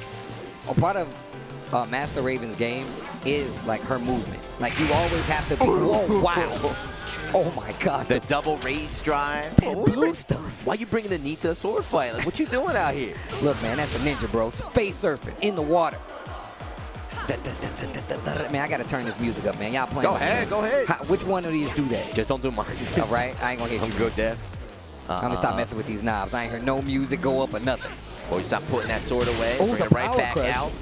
a part of Master Raven's game is, like, her movement. Like, you always have to be. Whoa, wow. Oh, my God. The double rage drive. Blue stuff. Why you bringing the knee to a sword fight? Like, what you doing out here? Look, man, that's a ninja, bro. Face surfing in the water. Man, I gotta turn this music up, man. Y'all playing. Go ahead. Which one of these do that? Just don't do mine. All right, I ain't gonna hit you. I'm good, Dev. I'm gonna stop messing with these knobs. I ain't heard no music go up or nothing. Boy, you stop putting that sword away. Oh, Bring it right back out.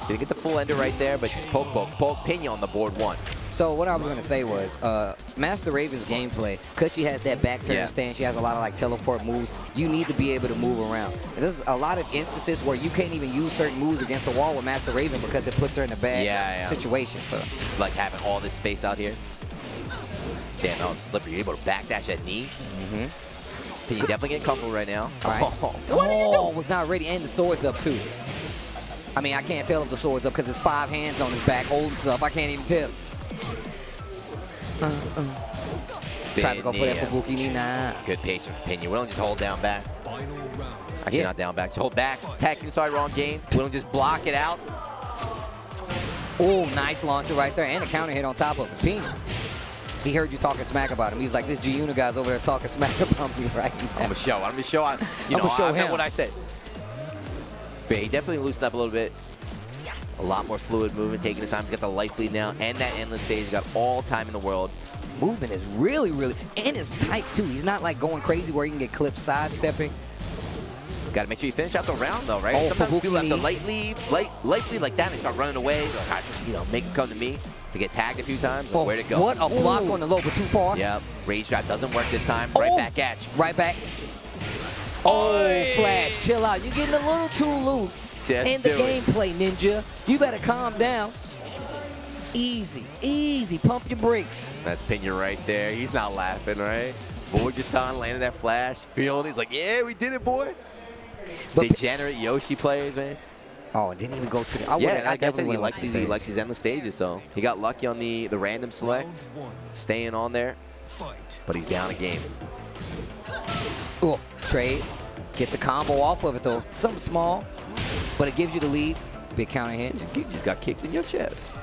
Didn't get the full ender right there, but just poke Pena on the board 1. So what I was gonna say was, Master Raven's gameplay, because she has that back turn stance, she has a lot of, like, teleport moves. You need to be able to move around. And there's a lot of instances where you can't even use certain moves against the wall with Master Raven because it puts her in a bad situation. So, like having all this space out here. Damn, that was slippery. You're able to backdash that knee. You're definitely getting comfortable right now. All right. Oh, was not ready, and the sword's up too. I mean, I can't tell if the sword's up because there's 5 hands on his back holding stuff. I can't even tell. Try to go for that Fubuki knee. Nah. Good patience for Pena. We don't just hold down back. Actually, not down back. Just hold back. It's Tekken. Sorry, wrong game. We don't just block it out. Oh, nice launcher right there. And a counter hit on top of it. Pena. He heard you talking smack about him. He's like, this G-Unit guy's over there talking smack about me right now. I'm going to show. I'm going to show. You know, I meant what I said. But he definitely loosened up a little bit. A lot more fluid movement, taking his time. He's got the life lead now and that endless stage. He's got all time in the world. Movement is really, and it's tight too. He's not like going crazy where he can get clipped sidestepping. Got to make sure you finish out the round though, right? Sometimes people have to light lead like that and they start running away. Like, you know, make him come to me. To get tagged a few times. Like, where'd it go? What a block on the low, but too far. Yep. Rage drive doesn't work this time. Right back at you. Right back. Oh, Flash, chill out. You're getting a little too loose in the gameplay, Ninja. You better calm down. Easy, easy. Pump your brakes. That's Pena right there. He's not laughing, right? Voyager-san landed that Flash. Feeling. He's like, yeah, we did it, boy. But degenerate Yoshi players, man. Oh, it didn't even go to the. I definitely likes these endless stages, so he got lucky on the random select, staying on there, but he's down a game. Oh, trade. Gets a combo off of it, though. Something small, but it gives you the lead. Big counter hit. You just got kicked in your chest.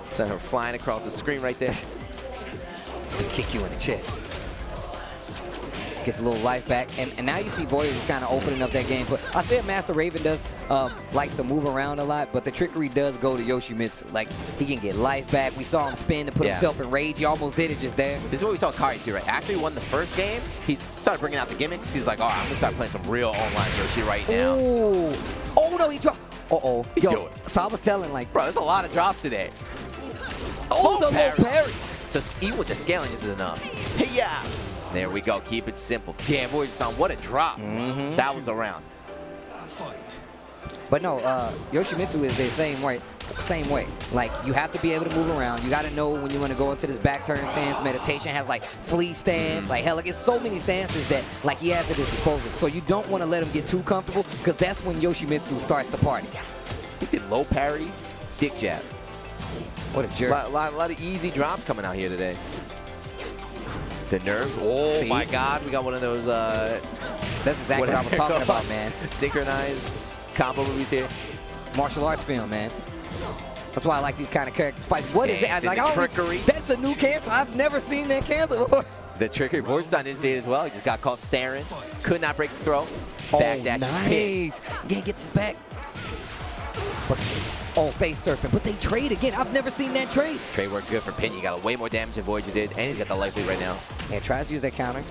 Sent her flying across the screen right there. Kick you in the chest. Gets a little life back, and now you see Voyager just kind of opening up that game. But I said Master Raven does likes to move around a lot, but the trickery does go to Yoshimitsu. Like, he can get life back. We saw him spin to put himself in rage. He almost did it just there. This is what we saw Kari do, right? After he won the first game, he started bringing out the gimmicks. He's like, all right, I'm gonna start playing some real online Yoshi right now. Ooh. Oh no, he dropped. Uh-oh. He do it. So I was telling, like, bro, there's a lot of drops today. Oh, the low parry. So even with the scaling, this is enough. Hey, yeah. There we go. Keep it simple. Damn, Voyager-san, what a drop. That was a round. But no, Yoshimitsu is the same way. Like, you have to be able to move around. You got to know when you want to go into this back turn stance. Meditation has, like, flea stance. Like, hell, like, it's so many stances that, like, he has at his disposal. So you don't want to let him get too comfortable, because that's when Yoshimitsu starts the party. He did low parry, dick jab. What a jerk. A lot of easy drops coming out here today. The nerves. Oh, see? My God. We got one of those. That's exactly what I was talking about, man. Synchronized combo movies here. Martial arts film, man. That's why I like these kind of characters fight. What is that? Like, trickery. That's a new cancer. I've never seen that cancer before. The trickery. Voyager-san didn't see it as well. He just got caught staring. Could not break the throw. Backdash. Nice. Can't get this back. Oh, face surfing, but they trade again. I've never seen that trade. Trade works good for Pin. You got way more damage than Voyager did, and he's got the life lead right now. Yeah, tries to use that counter.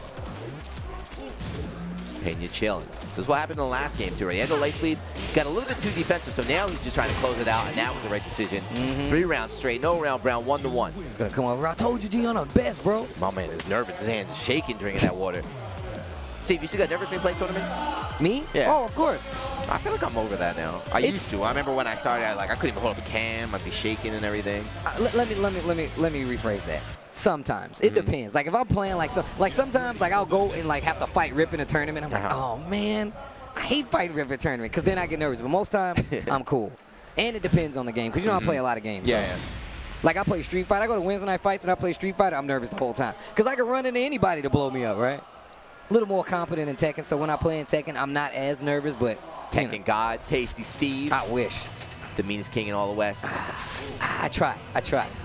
Pena chilling. This is what happened in the last game too, right? He had the life lead, got a little bit too defensive, so now he's just trying to close it out, and that was the right decision. 3 rounds straight, no round, 1-1. It's gonna come over. I told you, G, I'm the best, bro. My man is nervous. His hands are shaking drinking that water. Steve, you still got nervous when you play tournaments? Me? Yeah. Oh, of course. I feel like I'm over that now. I used to. I remember when I started, I couldn't even hold up a cam. I'd be shaking and everything. Let me rephrase that. Sometimes it depends. Like, if I'm playing sometimes I'll go and have to fight Rip in a tournament. I'm like, oh man, I hate fighting Rip in a tournament because then I get nervous. But most times I'm cool. And it depends on the game because I play a lot of games. Yeah. So. Like, I play Street Fighter. I go to Wednesday night fights and I play Street Fighter. I'm nervous the whole time because I can run into anybody to blow me up, right? A little more confident in Tekken, so when I play in Tekken, I'm not as nervous, but... Tekken God, Tasty Steve. I wish. The meanest king in all the West. I try.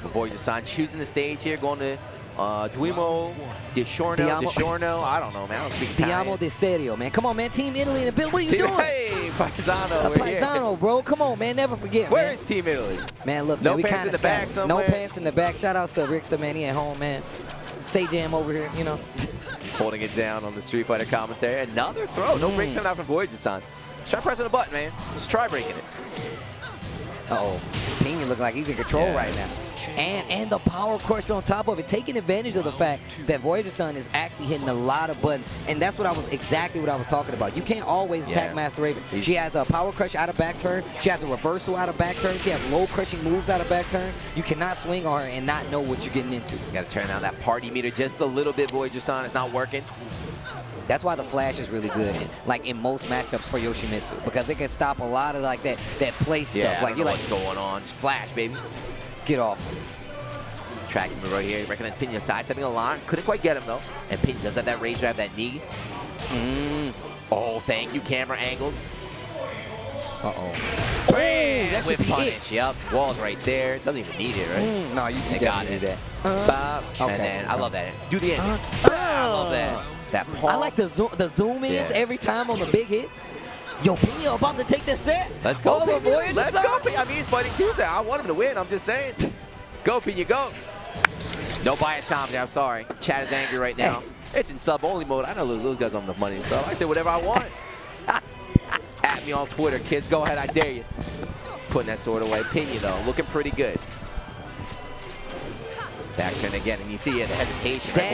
Voyager-san choosing the stage here, going to Duomo, DiSorno. I don't know, man. I don't speak Italian. Diamo de Serio, man. Come on, man. Team Italy in the building. What are you doing? Hey, Paisano. Paisano, bro. Come on, man. Never forget, Where is Team Italy? Man, look, no man, we pants in the back somewhere. No pants in the back. Shout outs to Rickster, man. He at home, man. Say Jam over here, you know. Holding it down on the Street Fighter commentary. Another throw. No breaks coming out from Voyager-san. Just try pressing the button, man. Just try breaking it. Uh-oh. Pena look like he's in control right now. And the power crusher on top of it, taking advantage of the fact that Voyager-san is actually hitting a lot of buttons. And that's exactly what I was talking about. You can't always attack Master Raven. She has a power crush out of back turn. She has a reversal out of back turn. She has low crushing moves out of back turn. You cannot swing on her and not know what you're getting into. You got to turn down that party meter just a little bit, Voyager-san. It's not working. That's why the flash is really good, in most matchups for Yoshimitsu, because it can stop a lot of that play stuff. Yeah, like, you're what's going on? Just flash, baby. Get off. Tracking move right here. Recognize Pena sidestepping a lot. Couldn't quite get him though. And Pena does have that rage drive, that knee. Oh, thank you, camera angles. Uh-oh. That should be punish. Yep, wall's right there. Doesn't even need it, right? No, you got it. And then I love that. Do the end. I love that. That palm. I like the zoom ins every time on the big hits. Yo, Pena about to take the set. Let's go, Pena. Let's go, Pena. I mean, he's fighting Tuesday. I want him to win. I'm just saying. Go, Pena, go. No bias time there. I'm sorry. Chat is angry right now. It's in sub-only mode. I know those guys don't have enough money, so I say whatever I want. At me on Twitter, kids. Go ahead. I dare you. Putting that sword away. Pena, though, looking pretty good. Back turn again, and you see the hesitation. That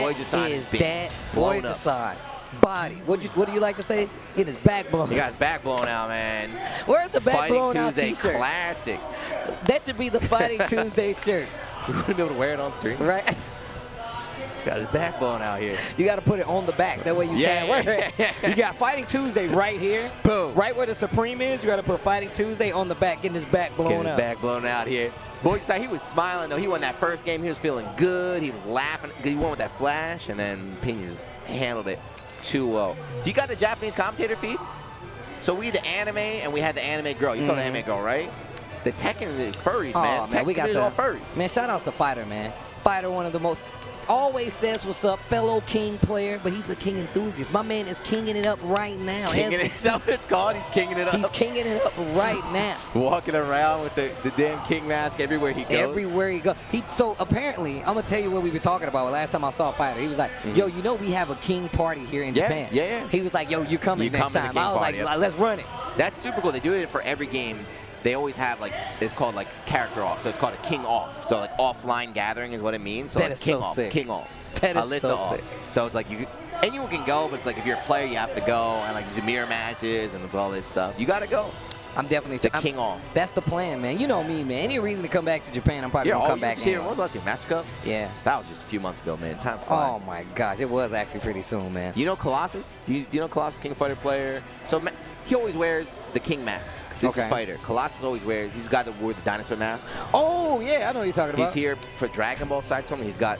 is that Voyager-san body. What do you like to say? Get his back blown. He got his back blown out, man. Where's the back Fighting blown out Tuesday t-shirt? classic. That should be the Fighting Tuesday shirt. You wouldn't be able to wear it on stream. Right? Got his back blown out here. You got to put it on the back. That way you can't wear it. You got Fighting Tuesday right here. Boom. Right where the Supreme is, you got to put Fighting Tuesday on the back, getting his back blown out. Getting his back blown out here. Voyager, he was smiling, though. He won that first game. He was feeling good. He was laughing. He won with that flash, and then Pena just handled it too well. Do you got the Japanese commentator feed? So we had the anime and we had the anime girl. You saw the anime girl, right? The Tekken the furries, man. Man, we got Tekken is all furries. Man, shout outs to Fighter, man. Fighter, one of the most, always says what's up, fellow King player, but he's a King enthusiast. My man is kinging it up right now. Kinging it, that's what it's called. He's kinging it up. He's kinging it up right now. Walking around with the damn king mask everywhere he goes. Everywhere he goes. So apparently, I'm going to tell you what we were talking about last time I saw Fighter. He was like, yo, you know we have a king party here in Japan. Yeah. He was like, yo, you're coming next time. I was like, let's run it. That's super cool. They do it for every game. They always have, like, it's called, like, character off. So it's called a king off. So, like, offline gathering is what it means. So, that like, is king so off. Sick. King off. That is Alyssa so off. sick. So it's like, anyone can go, but it's like, if you're a player, you have to go. And, like, there's mirror matches and it's all this stuff. You got to go. I'm definitely the king off. That's the plan, man. You know me, man. Any reason to come back to Japan, I'm probably going to come back. When was last year? Master Cup? Yeah. That was just a few months ago, man. Time flies. Oh, my gosh. It was actually pretty soon, man. You know Colossus? Do you know Colossus, King of Fighter player? So he always wears the king mask. This is Fighter. Colossus always wears, he's the guy that wore the dinosaur mask. Oh, yeah. I know what you're talking about. He's here for Dragon Ball side tournament. He's got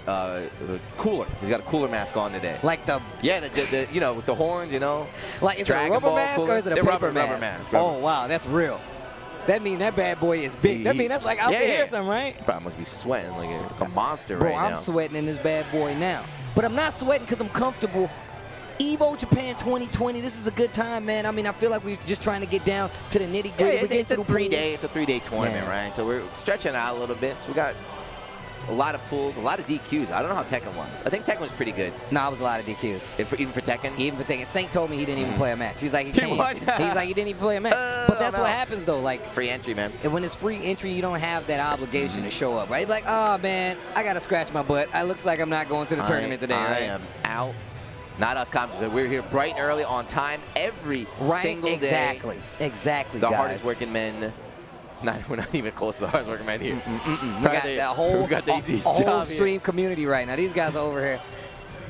cooler. He's got a cooler mask on today. Like the... Yeah, the you know, with the horns, you know. Like, is it a rubber mask or is it a paper mask? Rubber mask. Oh, wow. That's real. That means that bad boy is big. That means that's like out there or something, right? He probably must be sweating like a monster right now. Bro, I'm sweating in this bad boy now. But I'm not sweating because I'm comfortable. Evo Japan 2020, this is a good time, man. I mean, I feel like we're just trying to get down to the nitty-gritty. Yeah, it's a 3-day tournament, right? So we're stretching it out a little bit. So we got a lot of pools, a lot of DQs. I don't know how Tekken was. I think Tekken was pretty good. No, it was a lot of DQs. Even for Tekken? Even for Tekken. Saint told me he didn't even play a match. He's like, he's like, he didn't even play a match. But that's what happens, though. Like, free entry, man. And when it's free entry, you don't have that obligation to show up, right? Like, oh, man, I got to scratch my butt. It looks like I'm not going to the tournament today, right? I am out. Not us, commentators. We're here bright and early on time every single day. Exactly, the guys. hardest working men. We're not even close to the hardest working men here. We got the whole stream community right now. These guys are over here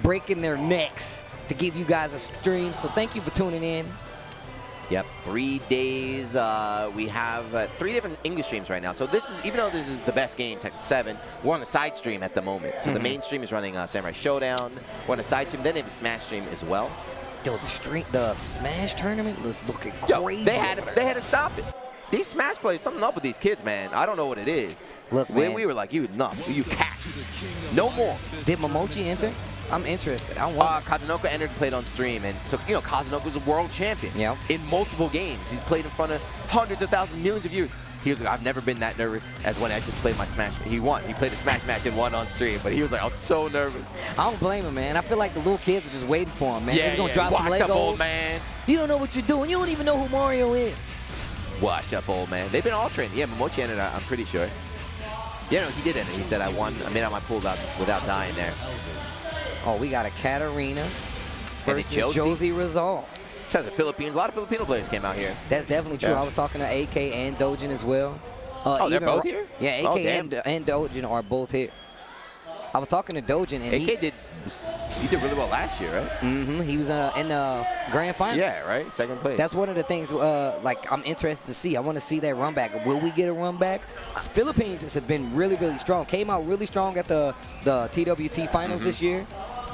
breaking their necks to give you guys a stream. So thank you for tuning in. Yep, 3 days. We have 3 different English streams right now. So this is, even though this is the best game, Tekken7, we're on the side stream at the moment. So the main stream is running Samurai Showdown. We're on the side stream. Then they have a Smash stream as well. Yo, the Smash tournament was looking crazy. They had to stop it. These Smash players, something up with these kids, man. I don't know what it is. Look, man. We were like, you cat. No more. Did Momochi enter? I'm interested. I want. Kazunoko entered and played on stream, and so Kazunoko's a world champion. Yeah. In multiple games, he's played in front of hundreds of thousands, millions of viewers. He was like, I've never been that nervous as when I just played my Smash. He won. He played a Smash match and won on stream, but he was like, I was so nervous. I don't blame him, man. I feel like the little kids are just waiting for him, man. Yeah, He's gonna drop some Legos. Up, old man. You don't know what you're doing. You don't even know who Mario is. Wash up, old man. They've been all training. Yeah, Momochi entered, I'm pretty sure. Yeah, no, he did enter. He said, I won. I made out my pool without dying there. Oh, we got a Katarina versus Josie Rizal. Because the Philippines, a lot of Filipino players came out here. That's definitely true. Yeah. I was talking to AK and Dojin as well. They're both here? Yeah, AK and Dojin are both here. I was talking to Dojin, and AK did really well last year, right? Mm-hmm. He was in the grand finals. Yeah, right? Second place. That's one of the things like I'm interested to see. I want to see that run back. Will we get a run back? Philippines have been really, really strong. Came out really strong at the TWT finals this year.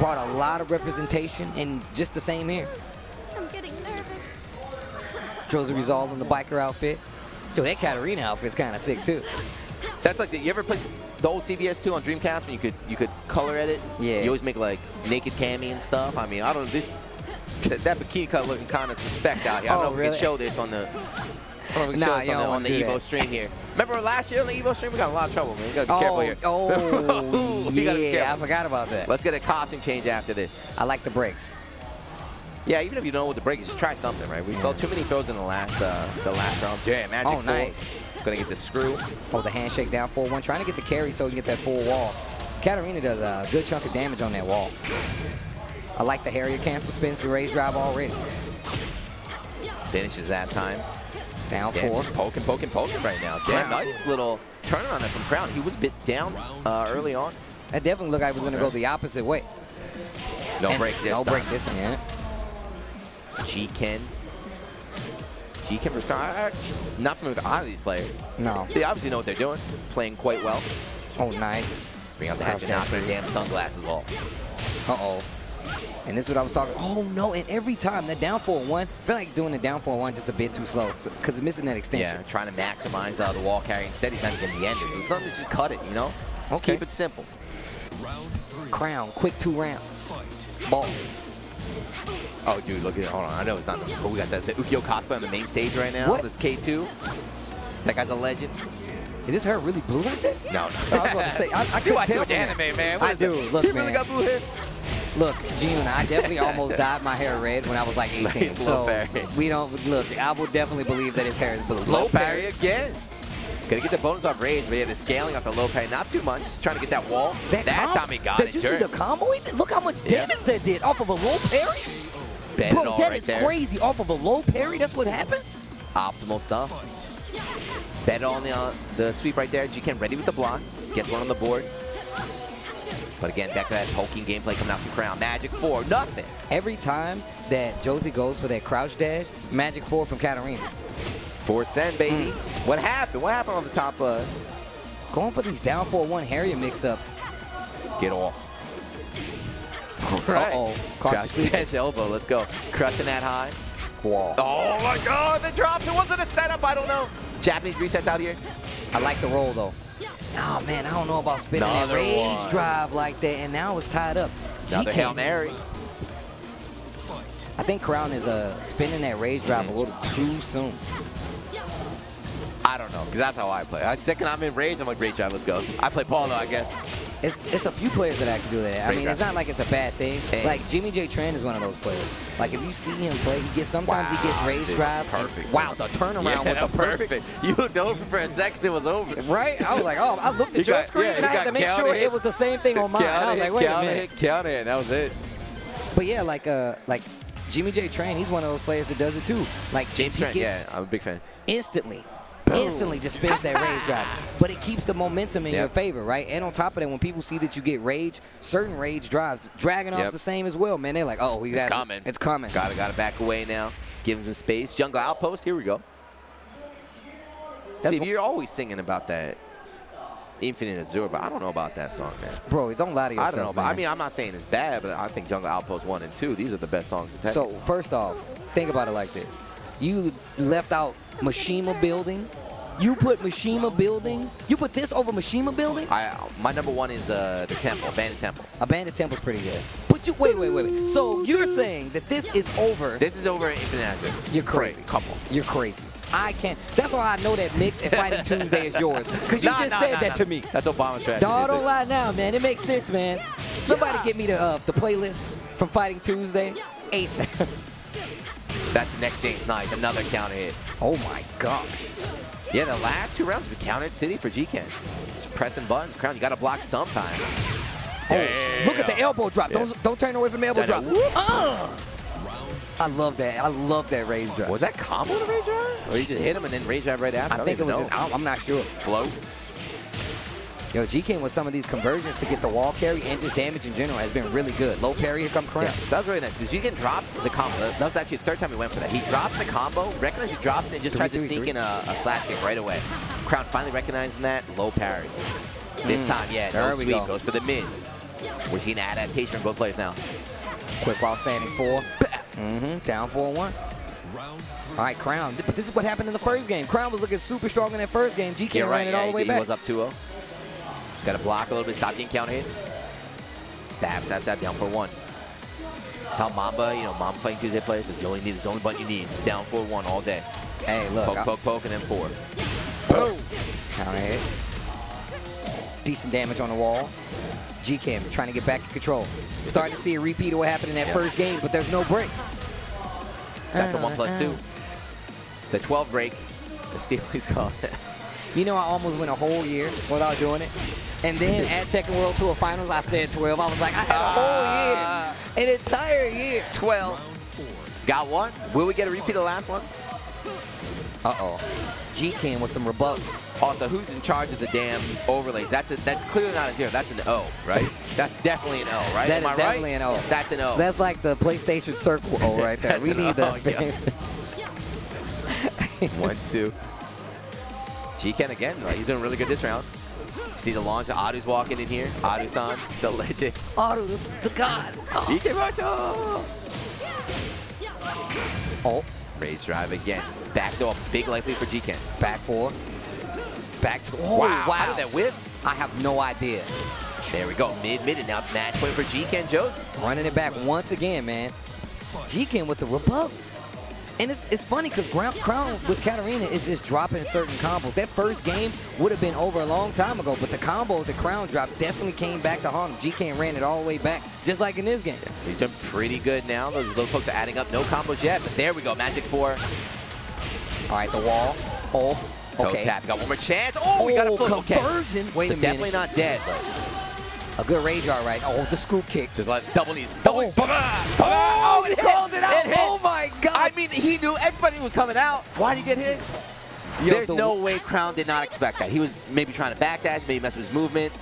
Brought a lot of representation, and just the same here. I'm getting nervous. Josie Rizal in the biker outfit. Yo, that Katarina outfit's kind of sick too. That's like you ever play the old CBS 2 on Dreamcast when you could color edit? Yeah. You always make like naked cami and stuff. I mean, I don't know, that bikini cut looking kind of suspect out here. I don't know if we can show this on the on the Evo stream here. Remember last year on the Evo stream, we got in a lot of trouble, man. You gotta be careful here. Oh, yeah, I forgot about that. Let's get a costume change after this. I like the breaks. Yeah, even if you don't know what the break is, just try something, right? We saw too many throws in the last round. Yeah, magic. Oh, nice. Gonna get the screw. Oh, the handshake down 4-1. Trying to get the carry so he can get that full wall. Katarina does a good chunk of damage on that wall. I like the Harrier cancel spins the raise drive already. Finishes that time. Down 4. Just poking right now. Damn, nice little turnaround there from Crown. He was a bit down early on. That definitely looked like it was gonna go the opposite way. No break this time. No break this time, yeah. G-Ken versus Crown. Not familiar with either of these players. No. They obviously know what they're doing. Playing quite well. Oh, nice. Bring out the head and knock their damn sunglasses off. Uh-oh. And this is what I was talking. Oh no! And every time that down 4-1, I feel like doing the down 4-1 just a bit too slow because it's missing that extension. Yeah, trying to maximize the wall carry. Instead, he's not even getting the enders. It's done to just cut it, you know? Just keep it simple. Crown, quick 2 rounds. Balls. Oh, dude, look at it. Hold on. I know it's not, but we got the Ukyo cosplay on the main stage right now. What? That's K2. That guy's a legend. Is this hair really blue like that? No. I was about to say, I You couldn't watch too tell much from that. anime, man. I do. Look, you really man. got blue hair? Look, June, I definitely almost dyed my hair red when I was like 18. Nice, so low parry. we don't look. I will definitely believe that his hair is blue. Low parry again. Gonna get the bonus off rage, but yeah, the scaling off the low parry, not too much. Just trying to get that wall. That time he got it. Did you see the combo? Look how much damage that did off of a low parry. Bet Bro, it all that right is there. crazy. Off of a low parry, that's what happened? Optimal stuff. Bet on the sweep right there. GK ready with the block. Gets one on the board. But again, back to that poking gameplay coming out from Crown. Magic 4, nothing. Every time that Josie goes for that crouch dash, Magic 4 from Katarina. 4 send, baby. What happened? What happened on the top? Going for these down 4-1 Harrier mix-ups. Get off. All right. Uh-oh. Crouch dash elbow. Let's go. Crushing that high. Wall. Oh, my God. The drops. It wasn't a setup. I don't know. Japanese resets out here. I like the roll, though. Oh, man, I don't know about spinning that rage drive like that, and now it's tied up. Another Hail Mary. I think Crown is spinning that rage drive a little too soon. I don't know, because that's how I play. Second I'm in rage, I'm like, rage drive, let's go. I play Paulo, I guess. It's a few players that actually do that. I mean, it's not like it's a bad thing. Hey. Like, Jimmy J. Tran is one of those players. Like, if you see him play, sometimes he gets rage drive. Perfect. Wow, the turnaround with the perfect. You looked over for a second, it was over. Right? I was like, oh, I looked at your screen and I had to make sure it was the same thing on mine. I was like, wait a minute. Counter hit, and that was it. But yeah, like Jimmy J. Tran, he's one of those players that does it too. Like, James he Trent, gets yeah, I'm a big fan. instantly just spins that rage drive. But it keeps the momentum in your favor, right? And on top of that, when people see that you get rage, certain rage drives, Dragon Off's the same as well, man. They're like, oh, it's coming. It's coming. Gotta back away now. Give him some space. Jungle Outpost, here we go. See, you're always singing about that Infinite Azure, but I don't know about that song, man. Bro, don't lie to yourself, I don't know, but I mean, I'm not saying it's bad, but I think Jungle Outpost 1 and 2, these are the best songs in Tekken. So, first off, think about it like this. You left out Mishima Building. You put Mishima Building. You put this over Mishima Building? My number 1 is the Temple, Abandoned Temple. Abandoned Temple's pretty good. But you, wait. So, you're saying that this is over. This is over Infinite Azure. You're crazy. Come on. You're crazy. I can't. That's why I know that mix and Fighting Tuesday is yours. Because you just said that to me. That's Obama's trash. Dawg, don't lie now, man. It makes sense, man. Somebody get me the playlist from Fighting Tuesday ASAP. That's the next James Knight, another counter hit. Oh my gosh. Yeah, the last 2 rounds have been countered City for GK. Just pressing buttons. Crown, you got to block sometime. Oh, look at the elbow drop. Yeah. Don't turn away from the elbow drop. I love that. I love that rage drive. Was that combo to rage drive? Or you just hit him and then rage drive right after? I think it was just, I'm not sure. Float. Yo, GK with some of these conversions to get the wall carry and just damage in general has been really good. Low parry, here comes Crown. Yeah, so that was really nice because GK dropped the combo. That was actually the 3rd time he went for that. He drops the combo, recognizes he drops it, and just tries to sneak in a slash kick right away. Crown finally recognizing that, low parry. This time, yeah, no sweep, goes for the mid. We're seeing adaptation from both players now. Quick while standing 4. Down 4-1. All right, Crown. But this is what happened in the first game. Crown was looking super strong in that first game. GK ran it all the way back. He was up 2-0. Just got to block a little bit, stop getting counter hit. Stab, down 4-1. That's how Mamba, Mamba Fighting Tuesday plays. You only need, this only button you need. Down 4-1 all day. Hey, look. Poke, and then 4. Boom. Counter hit. Decent damage on the wall. GK trying to get back in control. Starting to see a repeat of what happened in that first game, but there's no break. That's a 1+2. The 12 break. The Steely's called. You know, I almost went a whole year without doing it. And then at Tekken World Tour Finals, I said 12. I was like, I had a whole year. An entire year. 12. Got one. Will we get a repeat of the last one? Uh-oh. GK with some rebuttals. Also, who's in charge of the damn overlays? That's clearly not a 0. That's an O, right? That's definitely an O, right? That is definitely an O. That's an O. That's like the PlayStation Circle O right there. We need that. 1-2. GK again. He's doing really good this round. See the launch? Adu's walking in here. Adu-san, the legend. Adu, the god. Oh. Ikebasho! Oh. Rage drive again. Back door, big likely for G-Ken. Back four. Back to, oh, wow. wow. How did that whip? I have no idea. There we go. Mid, and now it's match point for G-Ken Josie. Running it back once again, man. G-Ken with the repose. And it's funny because Crown with Katarina is just dropping certain combos. That first game would have been over a long time ago, but the combos that Crown dropped definitely came back to haunt him. G-Ken ran it all the way back, just like in this game. He's doing pretty good now. Those folks are adding up. No combos yet, but there we go. Magic 4. All right, the wall. Oh, okay. Toe tap. Got one more chance. Oh, we got a flip. Conversion. Okay. Wait so a minute. definitely not dead, but a good rage art, right? Oh, the scoop kick. just like double knees. Double. Oh. Oh, He called it out. Oh my God. I mean, he knew everybody was coming out. Why did he get hit? Yo, There's no way Crown did not expect that. He was maybe trying to backdash, maybe mess with his movement.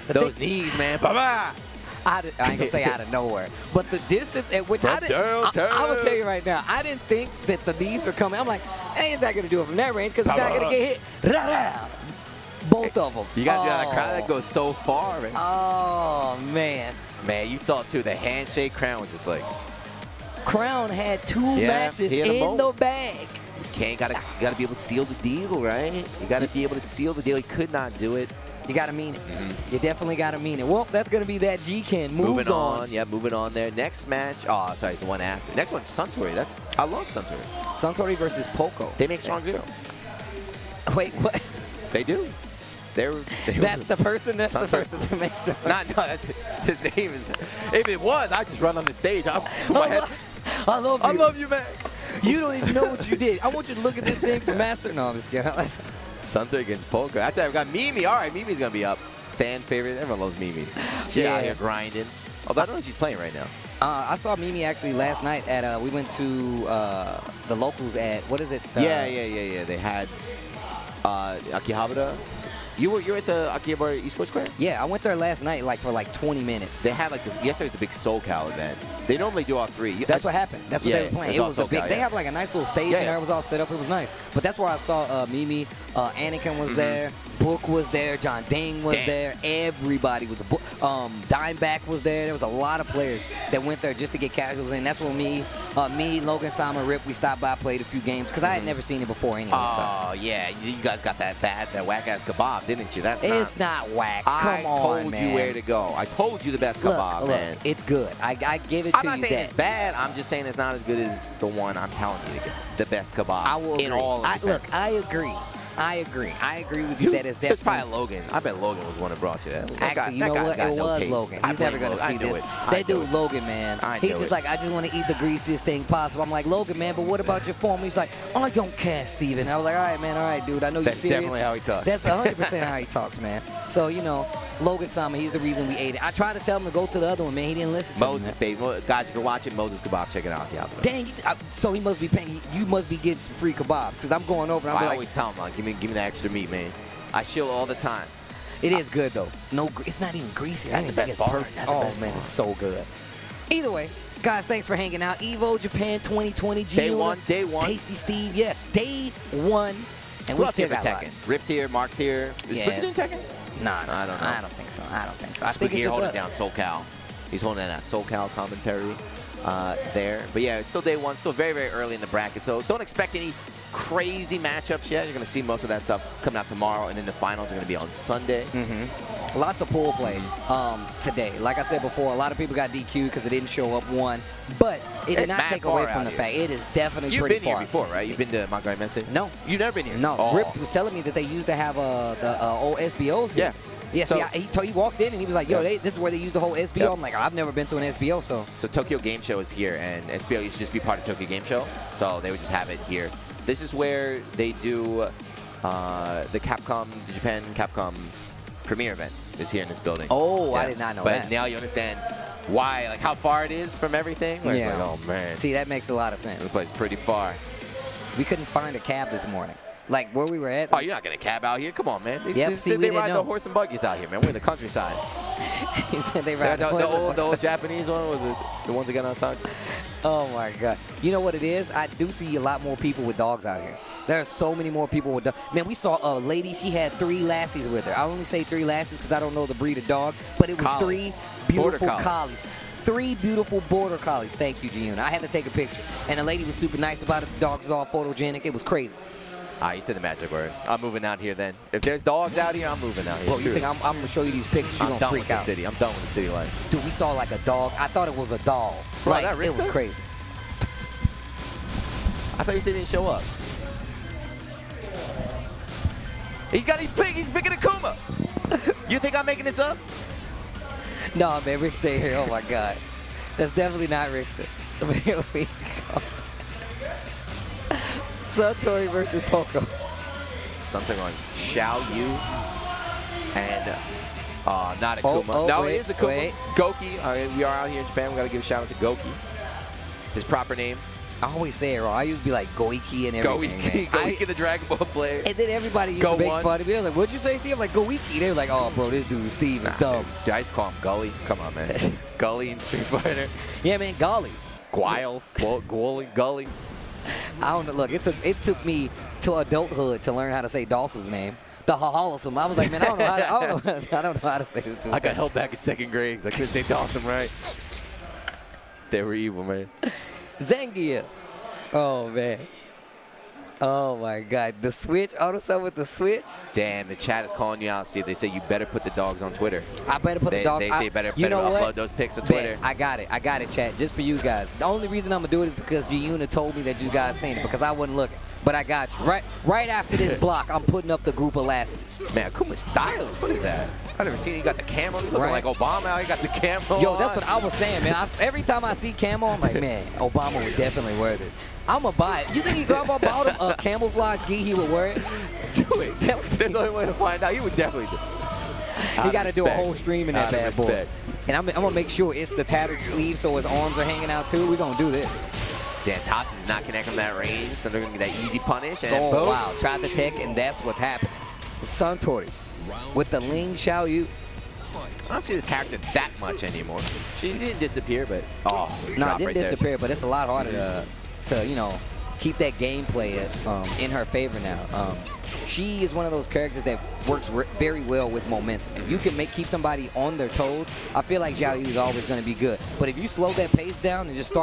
Those knees, man. I ain't gonna say out of nowhere, but the distance at which I will tell you right now, I didn't think that the knees were coming. I'm like, hey, is that gonna do it from that range? Because he's not gonna get hit. Both of them. You gotta do that crowd that goes so far, man. Oh man. Man, you saw it too. The handshake. Crown was just like. Crown had two matches in the bag. You gotta be able to seal the deal, right? You gotta be able to seal the deal. He could not do it. You gotta mean it. You definitely gotta mean it. Well, that's gonna be that G-Ken. Moving on. Yeah, moving on there. Next match. Oh, sorry, it's the one after. Next one's Suntory. I love Suntory. Suntory versus Poco. They make Strong Zero. Wait, what? They do. That's the person. That's the person that makes Strong. His name is. If it was, I'd just run on the stage. I love you, man. You don't even know what you did. I want you to look at this thing for Master. No, I'm just kidding. Suntory against Poco. Actually, I've got Mimi. All right, Mimi's gonna be up. Fan favorite. Everyone loves Mimi. She's out here grinding. Although I don't know if she's playing right now. I saw Mimi actually last night at. We went to the locals at what is it? Yeah. They had Akihabara. You were at the Akihabara Esports Square? Yeah, I went there last night for 20 minutes. They had like this. Yesterday was the big SoCal event. They normally do all three. That's what happened. That's what they were playing. It was a big. They have like a nice little stage in there. It was all set up. It was nice. But that's where I saw Mimi. Anakin was there. Book was there. John Dang was there. Everybody was the Dimeback was there. There was a lot of players that went there just to get casuals in. That's when me, Logan, Sama, Rip, we stopped by, played a few games because I had never seen it before anyway. Oh yeah, you guys got that whack ass kebab, didn't you? It's not whack. Come on, man. I told you where to go. I told you the best kebab, man. It's good. I give it to you. I'm not saying it's bad. I'm just saying it's not as good as the one I'm telling you to get. The best kebab. I will agree. Look, I agree. I agree with you that it's definitely. It's probably Logan. I bet Logan was the one that brought you that. Actually, you know what? It was Logan. He's never going to see this. That dude, Logan, man. He's just like, I just want to eat the greasiest thing possible. I'm like, Logan, man, but what about your form? He's like, oh, I don't care, Steven. I was like, all right, man, all right, dude. I know you're serious. That's definitely how he talks. That's 100% how he talks, man. So, Logan Sama, he's the reason we ate it. I tried to tell him to go to the other one, man. He didn't listen to me. Moses, baby. Guys, if you're watching Moses Kebab, check it out. Yeah. Dang, so he must be paying. You must be getting some free kebabs because I'm going over. And I always tell him, give me that extra meat, man. I shill all the time. It is good though. No, it's not even greasy. That's the best part. Oh man, it's so good. Either way, guys, thanks for hanging out. Evo Japan 2020. Day one. Tasty Steve, yes, day one. And we still got Tekken. lots. Rip's here, Mark's here. Is Squid doing Tekken? No, I don't know. I don't think so. I think he's it's holding just down SoCal. He's holding down that SoCal commentary there. But yeah, it's still day one. Still very, very early in the bracket. So don't expect any crazy matchups yet. You're going to see most of that stuff coming out tomorrow. And then the finals are going to be on Sunday. Lots of pool play today. Like I said before, a lot of people got DQ'd because they didn't show up one. But it did not take away from the fact. It is definitely pretty far. You've been here before, right? You've been to Montgomery Mesa? No. You've never been here? No. Oh. Rip was telling me that they used to have the old SBOs here. Yeah, so, he walked in and he was like, yo, this is where they use the whole SBO. I'm like, I've never been to an SBO, So Tokyo Game Show is here, and SBO used to just be part of Tokyo Game Show, so they would just have it here. This is where they do the Japan Capcom premiere event is here in this building. Oh, I did not know that. But now you understand why, like how far it is from everything. Where it's like, oh, man. See, that makes a lot of sense. This place is pretty far. We couldn't find a cab this morning. like where we were at. Oh, you're not going to cab out here? Come on, man. Yep, see, they ride the horse and buggies out here, man. We're in the countryside. He said they ride the old Japanese one, was the ones that got on socks. Oh, my God. You know what it is? I do see a lot more people with dogs out here. There are so many more people with dogs. Man, we saw a lady, she had 3 lassies with her. I only say 3 lassies because I don't know the breed of dog, but it was Collie. 3 beautiful Border collies. 3 beautiful border collies. Thank you, Giuna. I had to take a picture. And the lady was super nice about it. The dogs was all photogenic. It was crazy. You said the magic word. I'm moving out here then. If there's dogs out here, I'm moving out here. Bro, you think I'm going to show you these pictures, you're going to freak out. I'm done with the city. I'm done with the city life. Dude, we saw like a dog. I thought it was a doll. Bro, Like, that it was Rickster? crazy. I thought you said he didn't show up. He's big. He's bigger than Kuma. You think I'm making this up? No, man, Rick stay here. Oh, my God. That's definitely not Rickster. Here we go. Suntory versus Poco. Something like Xiao Yu and not a Kuma. No, wait, it is a Kuma. wait. Goki. All right, we are out here in Japan. We got to give a shout out to Goki. His proper name. I always say it wrong. I used to be like Goiki and everything. Goiki, the Dragon Ball player. And then everybody used to make fun of me. I was like, what'd you say, Steve? I'm like, Goiki. They were like, oh, bro, this dude, Steve, is dumb. I just call him Gully. Come on, man. Gully in Street Fighter. Yeah, man, Golly. Guile. Gully. I don't know. Look, it took me to adulthood to learn how to say Dawson's name. The Hahalism. I was like, man, I don't know how to say this dude. I got held back in 2nd grade because I couldn't say Dawson right. They were evil, man. Zangief. Oh, man. Oh, my God. The switch. All of a sudden with the switch. Damn, the chat is calling you out, Steve. They say you better put the dogs on Twitter. I better put the dogs. They say better upload those pics on Twitter. I got it, chat. Just for you guys. The only reason I'm going to do it is because Giuna told me that you guys seen it because I wasn't looking. But I got you. Right after this block, I'm putting up the group of lassies. Man, Akuma's stylish. What is that? I've never seen it. He got the camo. He's looking like Obama. He got the camo. Yo, that's what I was saying, man. Every time I see camo, I'm like, man, Obama would definitely wear this. I'm going to buy it. You think he grandma bought him a camouflage gi, he would wear it? Do it. That's the only way to find out. He would definitely do it. He got to do a whole stream in that bad boy. And I'm going to make sure it's the tattered sleeve so his arms are hanging out, too. We're going to do this. Dan Top does not connect from that range, so they're going to get that easy punish. And oh, wow. Tried the tech, and that's what's happening. Suntory with the Ling Xiaoyu. I don't see this character that much anymore. She didn't disappear, but no, it didn't disappear, but it's a lot harder to you know, keep that gameplay in her favor now. She is one of those characters that works very well with momentum. If you can keep somebody on their toes, I feel like Xiao Yu is always going to be good. But if you slow that pace down and just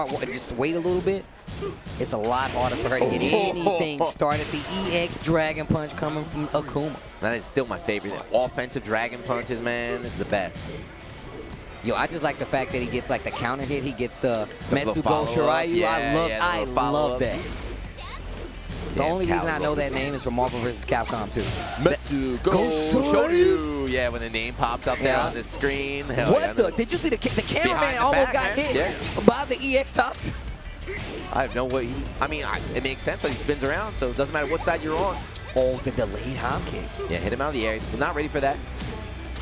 wait a little bit, it's a lot harder for her to get anything started. The EX Dragon Punch coming from Akuma. That is still my favorite. Offensive Dragon Punches, man, it's the best. Yo, I just like the fact that he gets like the counter hit. He gets the Metsugo Shiryu. Yeah, I love that. The only reason I know Caliber. that name is from Marvel vs. Capcom 2. Metsugo Shoryu. Yeah, when the name pops up there on the screen. Hell what the? Did you see the cameraman almost got hit by the EX tops? I have no way. I mean, it makes sense that he spins around, so it doesn't matter what side you're on. Oh, the delayed hop kick. Yeah, hit him out of the air. We're not ready for that.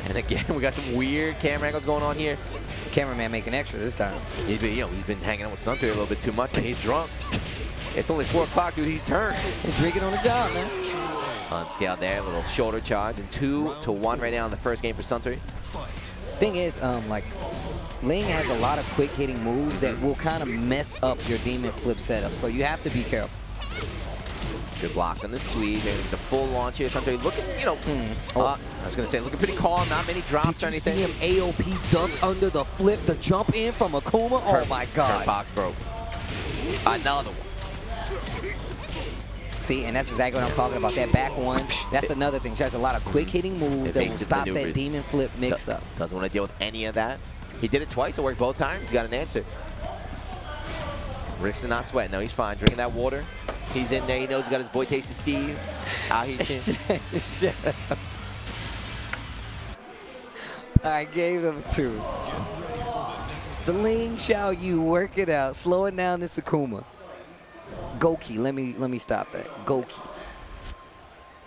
And again, we got some weird camera angles going on here. The cameraman making extra this time. He's been hanging out with Suntory a little bit too much, man. He's drunk. It's only 4 o'clock, dude. He's turned. He's drinking on the job, man. Unscaled there, a little shoulder charge, and 2-1 right now in the first game for Suntory. Thing is, like, Ling has a lot of quick hitting moves that will kind of mess up your demon flip setup, so you have to be careful. Good block on the Swede. The full launch here. Suntory looking, I was going to say, looking pretty calm. Not many drops or anything. Did you see him AOP dunk under the flip, the jump in from Akuma? Oh, my God. Her box broke. Another one. See, and that's exactly what I'm talking about. That back one, that's another thing. She has a lot of quick hitting moves that will stop that demon flip mix up. Doesn't want to deal with any of that. He did it twice. It worked both times. He got an answer. Rickson not sweating. No, he's fine. Drinking that water. He's in there. He knows he got his boy Tasty Steve out here. I gave him 2. The Ling Xiaoyu, work it out. Slowing down this Akuma. Goki, let me stop that. Goki.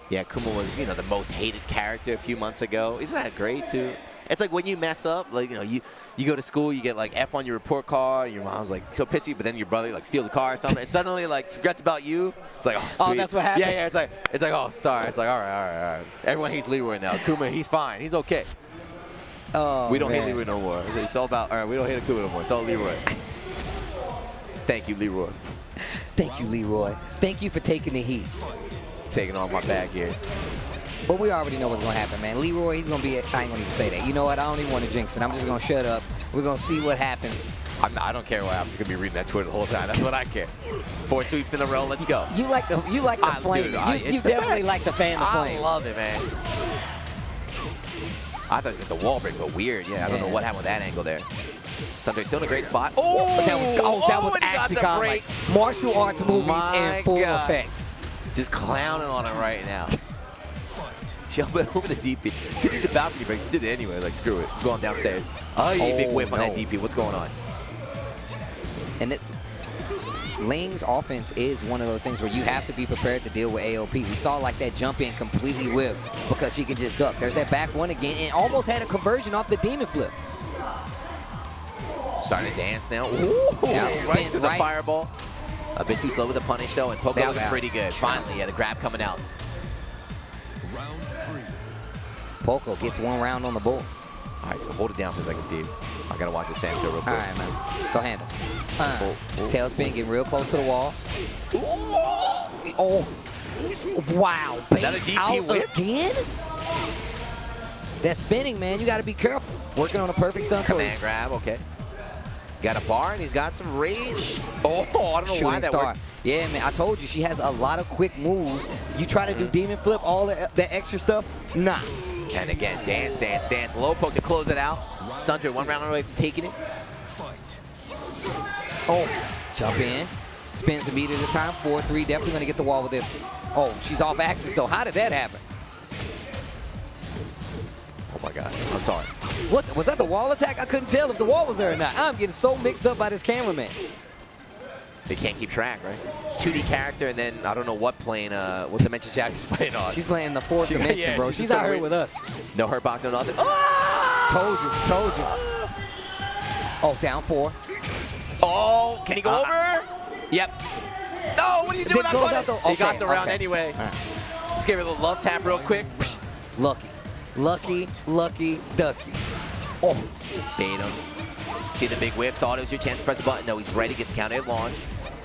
Yeah, Akuma was, the most hated character a few months ago. Isn't that great, too? It's like when you mess up, like, you know, you go to school, you get like F on your report card, and your mom's like so pissy, but then your brother like steals a car or something, and suddenly like forgets about you. It's like, oh, sweet. Oh, that's what happened? Yeah, it's like, oh, sorry. It's like, all right. Everyone hates Leroy now. Akuma, he's fine. He's okay. Oh, we don't man. hate Leroy no more. It's all about, all right, we don't hate Akuma no more. It's all Leroy. Thank you, Leroy. Thank you, Leroy. Thank you for taking the heat. Taking on my back here. But we already know what's going to happen, man. Leroy, he's going to be, I ain't going to even say that. You know what? I don't even want to jinx it. I'm just going to shut up. We're going to see what happens. I don't care what I'm going to be reading that Twitter the whole time. That's what I care. 4 sweeps in a row. Let's go. You like the flame. Dude, you definitely like the fan of flame. I love it, man. I thought it was the wall break, but weird. Yeah, I don't know what happened with that angle there. Sunday still in a great spot. Oh, that was actually kind of like martial arts movies in full effect. Just clowning on him right now. Jump over the DP. He did the balcony break. He did it anyway. Like, screw it. I'm going downstairs. Oh, big whip on that DP. What's going on? And Ling's offense is one of those things where you have to be prepared to deal with AOP. We saw like that jump in completely whip because she can just duck. There's that back one again and almost had a conversion off the demon flip. Starting to dance now. Ooh, yeah, right to the fireball. A bit too slow with the punish though, and Poco looking pretty good. Finally, yeah, the grab coming out. Poco gets one round on the bull. All right, so hold it down for a second, Steve. I gotta watch the Sancho real quick. All right, man. Go handle. Tailspin, getting real close to the wall. Oh, wow. Base that a DP out whip? Again? That spinning, man, you gotta be careful. Working on a perfect Suntory. Command grab, okay. Got a bar, and he's got some rage. Oh, I don't know why that worked. Yeah, man, I told you, she has a lot of quick moves. You try to do demon flip, all that extra stuff, nah. And again, dance. Low poke to close it out. Suntory 1 round away from taking it. Oh, jump in. Spins the meter this time. 4-3, definitely going to get the wall with this. Oh, she's off axis, though. How did that happen? Oh, my God. I'm sorry. What? Was that the wall attack? I couldn't tell if the wall was there or not. I'm getting so mixed up by this cameraman. They can't keep track, right? 2D character, and then I don't know what plane, what dimension she's fighting on. She's playing the 4th dimension, bro. She's out here with us. No hurt box, no nothing. Oh! Told you. Oh, down 4. Oh, can he go over? Yep. No, what are you doing? He got the round anyway. Right. Just give it a little love tap real quick. Lucky, ducky. Oh. Bait him. See the big whip, thought it was your chance to press the button. No, he's ready, gets counted at launch.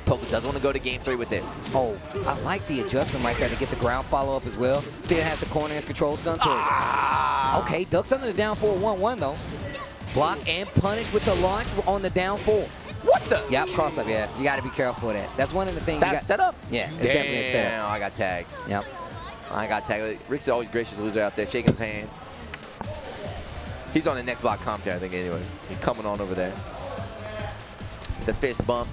Poco doesn't want to go to game 3 with this. Oh, I like the adjustment right there to get the ground follow-up as well. Still has the corner and control Suntory. Okay, ducks under the down 4-1-1 though. Block and punish with the launch on the down 4. What the? Yep, cross-up, yeah. You got to be careful with that. That's one of the things. That's set up? Yeah, it's definitely a setup. I got tagged. Yep. I got tagged. Rick's always gracious loser out there, shaking his hand. He's on the next block comp there, I think, anyway. He's coming on over there. The fist bump.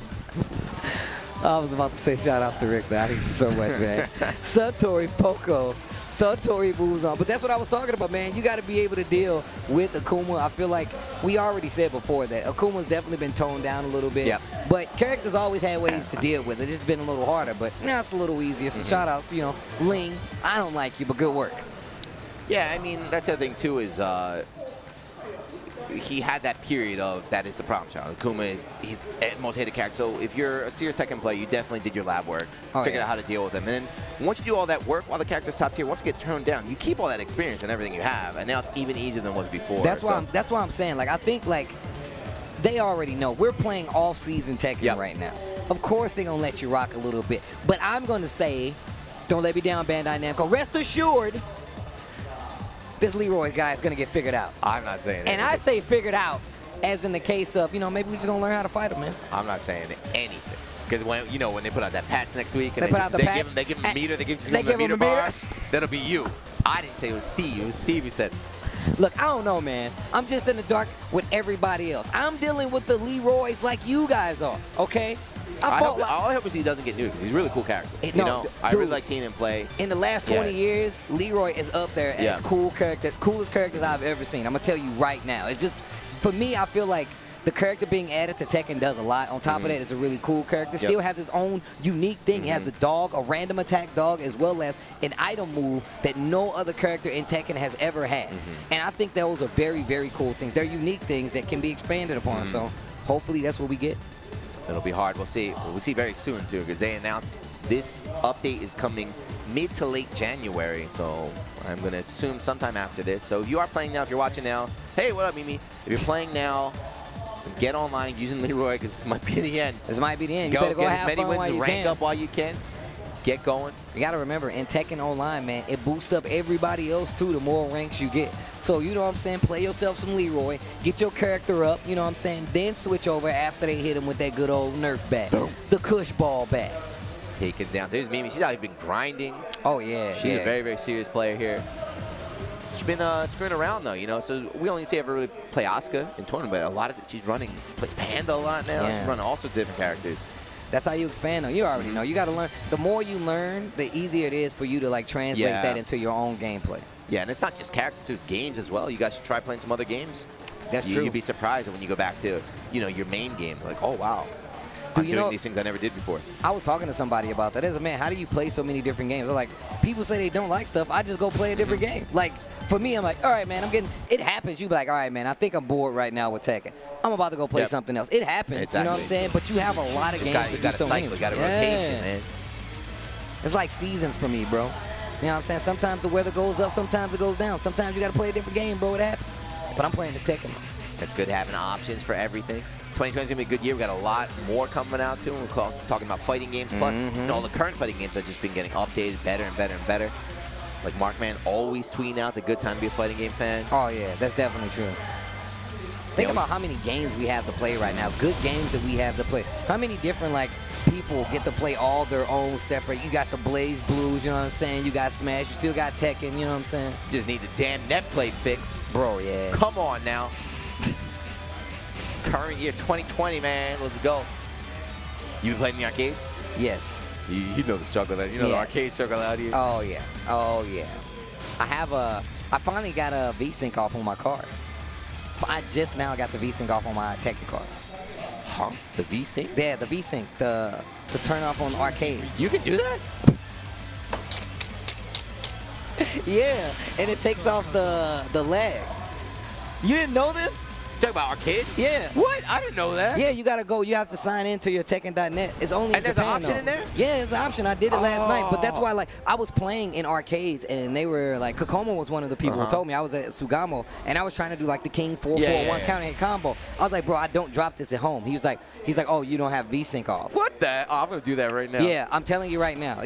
I was about to say shout-outs to Rick. I hate you so much, man. Suntory, Poco. Suntory moves on. But that's what I was talking about, man. You got to be able to deal with Akuma. I feel like we already said before that Akuma's definitely been toned down a little bit. Yep. But characters always had ways to deal with it. It's just been a little harder. But now it's a little easier. So shout-outs, you know, Ling, I don't like you, but good work. Yeah, I mean, that's the other thing, too, is he had that period of that is the problem child. Akuma he's the most hated character. So if you're a serious Tekken player, you definitely did your lab work, figured out how to deal with him. And then once you do all that work while the character's top tier, once you get toned down, you keep all that experience and everything you have, and now it's even easier than it was before. That's why I'm saying, like, I think like they already know we're playing off-season Tekken right now. Of course they're gonna let you rock a little bit, but I'm gonna say, don't let me down, Bandai Namco. Rest assured, this Leroy guy is going to get figured out. I'm not saying anything. And I say figured out as in the case of, you know, maybe we're just going to learn how to fight him, man. I'm not saying anything. Because when, you know, when they put out that patch next week, and they give him a meter, they give him a meter bar, that'll be you. I didn't say it was Steve. It was Steve who said it. Look, I don't know, man. I'm just in the dark with everybody else. I'm dealing with the Leroys like you guys are, okay? All I hope is he doesn't get new because he's a really cool character. I really like seeing him play. In the last 20 years, Leroy is up there as coolest characters I've ever seen. I'm gonna tell you right now. It's just, for me, I feel like the character being added to Tekken does a lot. On top of that, it's a really cool character. Still has its own unique thing. It has a dog, a random attack dog, as well as an item move that no other character in Tekken has ever had. And I think those are very, very cool things. They're unique things that can be expanded upon. So hopefully that's what we get. It'll be hard. We'll see. We'll see very soon, too, because they announced this update is coming mid to late January. So I'm going to assume sometime after this. So if you are playing now, if you're watching now, hey, what up, Mimi? If you're playing now, get online using Leroy, because this might be the end. This might be the end. You Go better go get have as many fun wins and rank can. up while you can. Get going. You got to remember, in Tekken Online, man, it boosts up everybody else, too, the more ranks you get. So, you know what I'm saying? Play yourself some Leroy. Get your character up, you know what I'm saying? Then switch over after they hit him with that good old Nerf bat. The Cush ball bat. Take it down. So here's Mimi. She's out here been grinding. Oh, yeah. She's a very, very serious player here. She's been screwing around, though, you know. So we only see ever really play Asuka in tournament, but a lot of she's running, plays Panda a lot now. She's running also different characters. That's how you expand them. You already know. You got to learn. The more you learn, the easier it is for you to like translate that into your own gameplay. Yeah, and it's not just characters, it's games as well. You guys should try playing some other games. That's true. You'd be surprised when you go back to, you know, your main game. Like, oh, wow. I'm doing these things I never did before. I was talking to somebody about that. As a man, how do you play so many different games? They're like, people say they don't like stuff. I just go play a different game. Like, for me, I'm like, all right, man, it happens. You be like, all right, man, I think I'm bored right now with Tekken. I'm about to go play something else. It happens, exactly. You know what I'm saying? But you have a lot of games to do so many. You got a rotation, man. It's like seasons for me, bro. You know what I'm saying? Sometimes the weather goes up, sometimes it goes down. Sometimes you got to play a different game, bro. It happens. But I'm playing this Tekken. It's good having options for everything. 2020 is going to be a good year. We got a lot more coming out, too. We're talking about fighting games. Plus, you know, all the current fighting games have just been getting updated better and better and better. Like Markman always tweeting out, it's a good time to be a fighting game fan. Oh, yeah, that's definitely true. Think about how many games we have to play right now. Good games that we have to play. How many different, like, people get to play all their own separate. You got the Blaze Blues, you know what I'm saying? You got Smash, you still got Tekken, you know what I'm saying? Just need the damn net play fixed. Bro, yeah. Come on now. Current year 2020, man. Let's go. You been playing in the arcades? Yes. You know the struggle that you know the arcade struggle out here. Oh yeah. Oh yeah. I finally got a V-Sync off on my card. I just now got the V-Sync off on my Tekken card. Huh? The V-Sync? Yeah, the V-Sync, to turn off on arcades. You can do that? Yeah, and it takes off the lag. You didn't know this? Talking about arcade? Yeah. What? I didn't know that. Yeah, you gotta go. You have to sign into your Tekken.net. It's only in Japan, there's an option though. in there? Yeah, it's an option. I did it last night, but that's why, like, I was playing in arcades, and they were like, Kokomo was one of the people who told me. I was at Sugamo, and I was trying to do like the King 441 counter hit combo. I was like, bro, I don't drop this at home. He's like, oh, you don't have V-Sync off. What the? Oh, I'm gonna do that right now. Yeah, I'm telling you right now.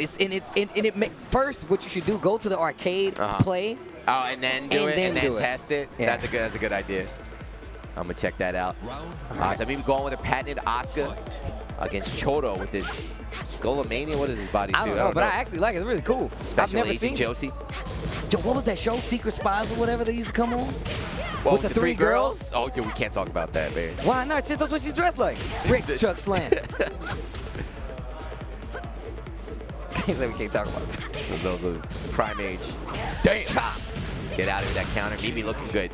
First, what you should do, go to the arcade, play. Oh, and then do it, and then test it. Yeah. That's a good idea. I'm gonna check that out. So maybe going with a patented Asuka against Choto with this Skullomania. What is his bodysuit? I don't know, but I actually like it. It's really cool. Special I've never Agent seen Josie. Yo, what was that show? Secret Spies or whatever they used to come on? Well, with the three girls? Oh, okay, we can't talk about that, man. Why not? That's what she's dressed like. Rick's Chuck Slam. We can't talk about that. Those are prime age. Damn! Get out of that counter. Mimi looking good.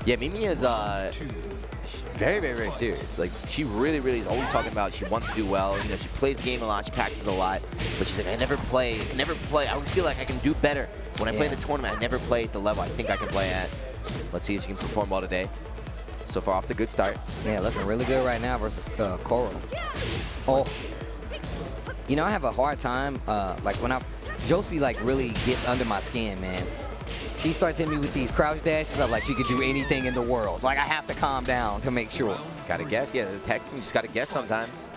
Yeah, Mimi is very, very, very serious. Like, she really, really is always talking about she wants to do well. You know, she plays the game a lot, she practices a lot. But she's like, I never play. I always feel like I can do better. When I play the tournament, I never play at the level I think I can play at. Let's see if she can perform well today. So far, off to a good start. Yeah, looking really good right now versus Koro. Oh. You know, I have a hard time, like, when Josie, like, really gets under my skin, man. She starts hitting me with these crouch dashes. I'm like, she could do anything in the world. Like, I have to calm down to make sure. Gotta guess. Yeah, the tech, you just gotta guess sometimes.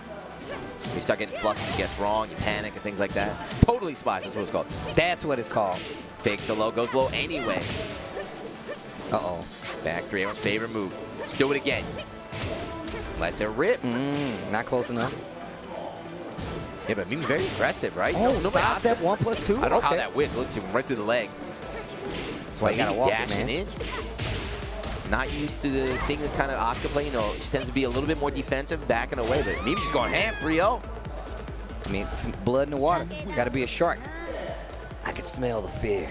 You start getting flustered, you guess wrong, you panic, and things like that. Totally spies, that's what it's called. That's what it's called. Fakes the low, goes low anyway. Uh-oh. Back three, everyone's favorite move. Let's do it again. Lets it rip. Not close enough. Yeah, but Mimi very aggressive, right? Oh, side step 1+2? I don't know how that whip looks right through the leg. That's why you gotta walk it, dashing man. in. Not used to seeing this kind of Asuka play. You know, she tends to be a little bit more defensive, backing away. But Mimi's going ham, 3-0. I mean, some blood in the water. Gotta be a shark. I can smell the fear.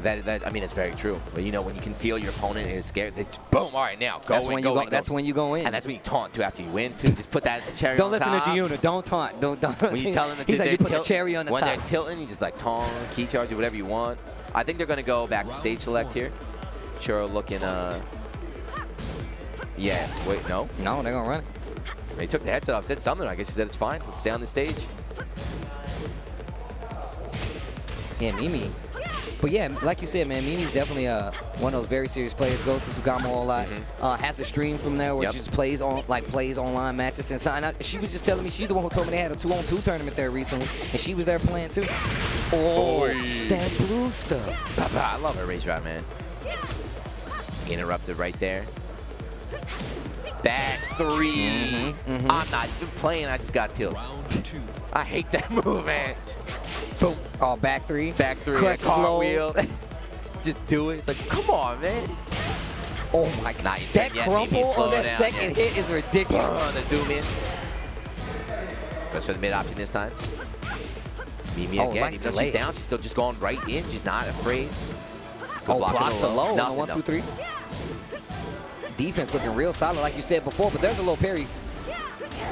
I mean, it's very true. But you know, when you can feel your opponent is scared, they just, boom, all right, now, go in. That's when you go in. And that's when you taunt, too, after you win, too. Just put that as a cherry Don't on top. listen to Giuna. Don't taunt. Don't. When you tell them that he's like, you put a cherry on the when top. they're tilting, you just like taunt, key charge, or whatever you want. I think they're going to go back to stage select here. Churro looking, yeah, wait, no? No, they're going to run it. They took the headset off, said something. I guess he said it's fine. Let's stay on the stage. Yeah, Mimi. But yeah, like you said, man, Mimi's definitely one of those very serious players. Goes to Sugamo a lot. Has a stream from there where she just plays online matches. And so, she was just telling me, she's the one who told me they had a 2-on-2 tournament there recently, and she was there playing too. Oh, that blue stuff. I love her race drive, man. Interrupted right there. Back three. I'm not even playing. I just got tilted. I hate that move, man. Boom. Oh, back three. Back three. Cartwheel. Just do it. It's like, come on, man. Oh my God. That crumple on that second hit is ridiculous. The zoom in. Goes for the mid option this time. Mimi again. Even though she's down, she's still just going right in. She's not afraid. Blocks the low. Nothing, 1, 2, 3. Defense looking real solid, like you said before, but there's a low parry.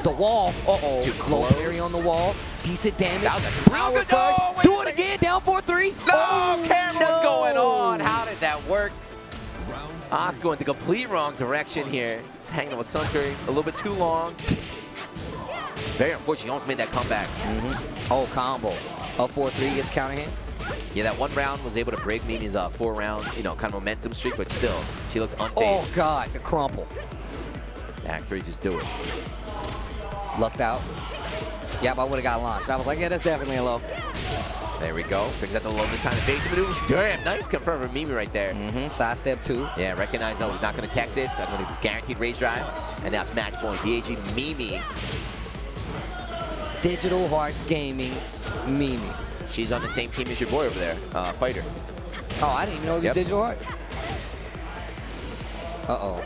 The wall. Low parry on the wall. Decent damage. Power push. Do it again. Down 4-3. No, camera's going on. How did that work? Asuka going the complete wrong direction here. It's hanging on with Suntory a little bit too long. Very unfortunate. He almost made that comeback. Oh, combo. Up 4-3 gets counter hit. Yeah, that one round was able to break Mimi's 4-round, kind of momentum streak, but still, she looks unfazed. Oh, God, the crumple. Back three, just do it. Lucked out. Yep, I would have got launched. I was like, yeah, that's definitely a low. There we go. Brings out the low this time. Evasive maneuver. Damn, nice confirm from Mimi right there. Sidestep 2. Yeah, recognize, he's not going to tech this. I don't think it's guaranteed rage drive. And now it's match point. DAG Mimi. Digital Hearts Gaming Mimi. She's on the same team as your boy over there, Fighter. Oh, I didn't even know he was Digital Hearts. Uh-oh.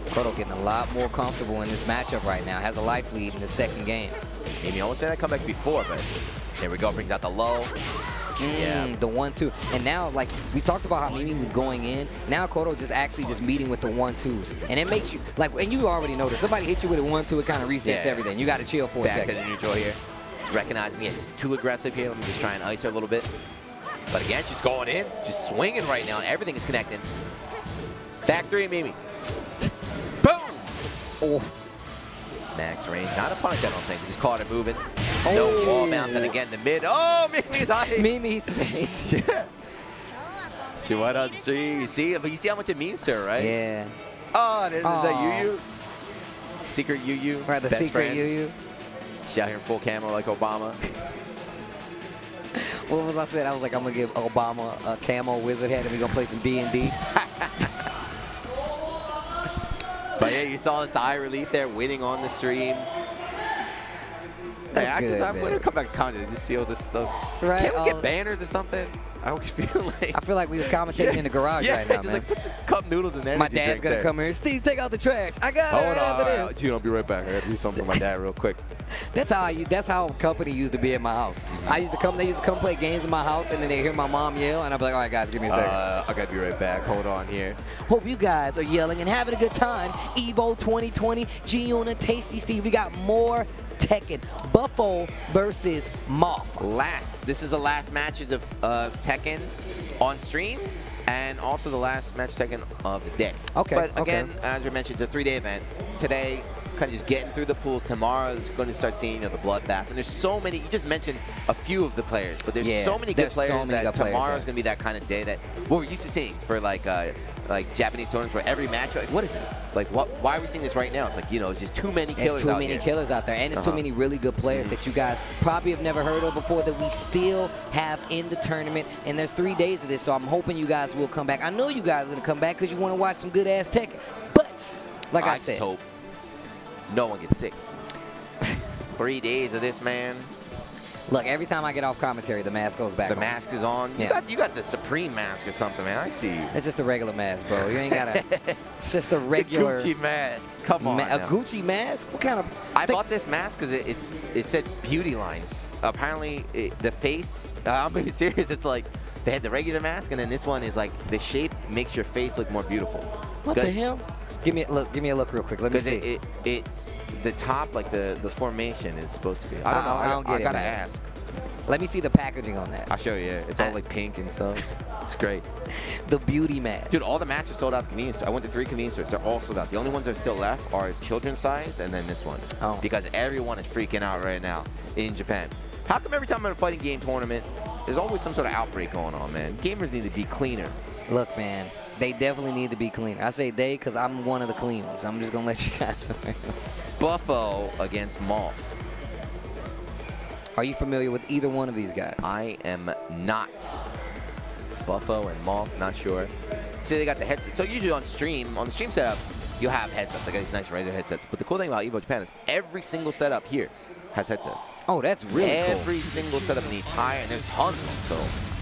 Koto getting a lot more comfortable in this matchup right now. Has a life lead in the second game. Mimi almost made that comeback before, but there we go. Brings out the low. The 1-2. And now, like, we talked about how Mimi was going in. Now Koto just actually just meeting with the 1-2s. And it makes you, like, and you already know this. Somebody hits you with a 1-2, it kind of resets everything. You got to chill for a second. Back to the neutral here. Just recognizing it. Just too aggressive here. Let me just try and ice her a little bit. But again, she's going in. Just swinging right now. Everything is connecting. Back three, Mimi. Boom! Oh. Max range. Not a punish, I don't think. Just caught it moving. No wall bounce. And again, the mid. Oh, Mimi's high. Mimi's face. Yeah. She went on stream. You see? But you see how much it means to her, right? Yeah. Oh, there's that Yu Yu. Secret Yu Yu. Right, the secret Yu Yu. She's out here in full camo like Obama. What was I saying? I was like, I'm going to give Obama a camo wizard hat and we're going to play some D&D. But yeah, you saw this eye relief there, winning on the stream. I'm going to come back to comment and just see all this stuff. Right, Can't we get banners or something? I always feel like... I feel like we were commentating in the garage right now, just man. like put some cup noodles in there. My dad's going to come here. Steve, take out the trash. I got it right after this. Dude, I'll be right back. I got to do something with my dad real quick. That's how company used to be at my house. They used to come play games in my house, and then they hear my mom yell, and I'd be like, all right, guys, give me a second. I got to be right back. Hold on here. Hope you guys are yelling and having a good time. Evo 2020, Giuna, Tasty Steve. We got more Tekken. Buffo versus Moth. This is the last matches of Tekken on stream, and also the last match Tekken of the day. Okay. But again, as we mentioned, it's a 3-day event. Today, kind of just getting through the pools. Tomorrow is going to start seeing the bloodbaths. And there's so many. You just mentioned a few of the players, but there's so many good players that tomorrow is going to be that kind of day that what we're used to seeing for like Japanese tournaments where every match, like, what is this? Like, why are we seeing this right now? It's like, it's just too many killers out there. There's too many killers out there, and there's too many really good players that you guys probably have never heard of before that we still have in the tournament. And there's 3 days of this, so I'm hoping you guys will come back. I know you guys are going to come back because you want to watch some good-ass Tekken. But, like I said, just hope no one gets sick. 3 days of this, man. Look, every time I get off commentary, the mask goes back on. The mask is on. You got the Supreme mask or something, man. I see you. It's just a regular mask, bro. You ain't got a... It's just a regular... It's a Gucci mask. Come on A Gucci mask? What kind of... I bought this mask because it said beauty lines. Apparently, the face... I'm being serious. It's like... They had the regular mask, and then this one is like the shape makes your face look more beautiful. What the hell? Give me a look. Give me a look real quick. Let me see. The top, like the formation is supposed to be. I don't know. I don't get I it, gotta man. ask. Let me see the packaging on that. I'll show you. Yeah. It's all like pink and stuff. It's great. The beauty mask. Dude, all the masks are sold out at the convenience store. I went to 3 convenience stores. They're all sold out. The only ones that are still left are children's size and then this one. Oh. Because everyone is freaking out right now in Japan. How come every time I'm at a fighting game tournament, there's always some sort of outbreak going on, man? Gamers need to be cleaner. Look, man, they definitely need to be cleaner. I say they because I'm one of the clean ones. I'm just going to let you guys know. Buffo against Moth. Are you familiar with either one of these guys? I am not. Buffo and Moth, not sure. See, they got the headset. So usually on the stream setup, you'll have headsets. Like these nice Razer headsets. But the cool thing about Evo Japan is every single setup here has headsets. Oh, that's really cool. Every single setup in the entire, and there's tons of them. So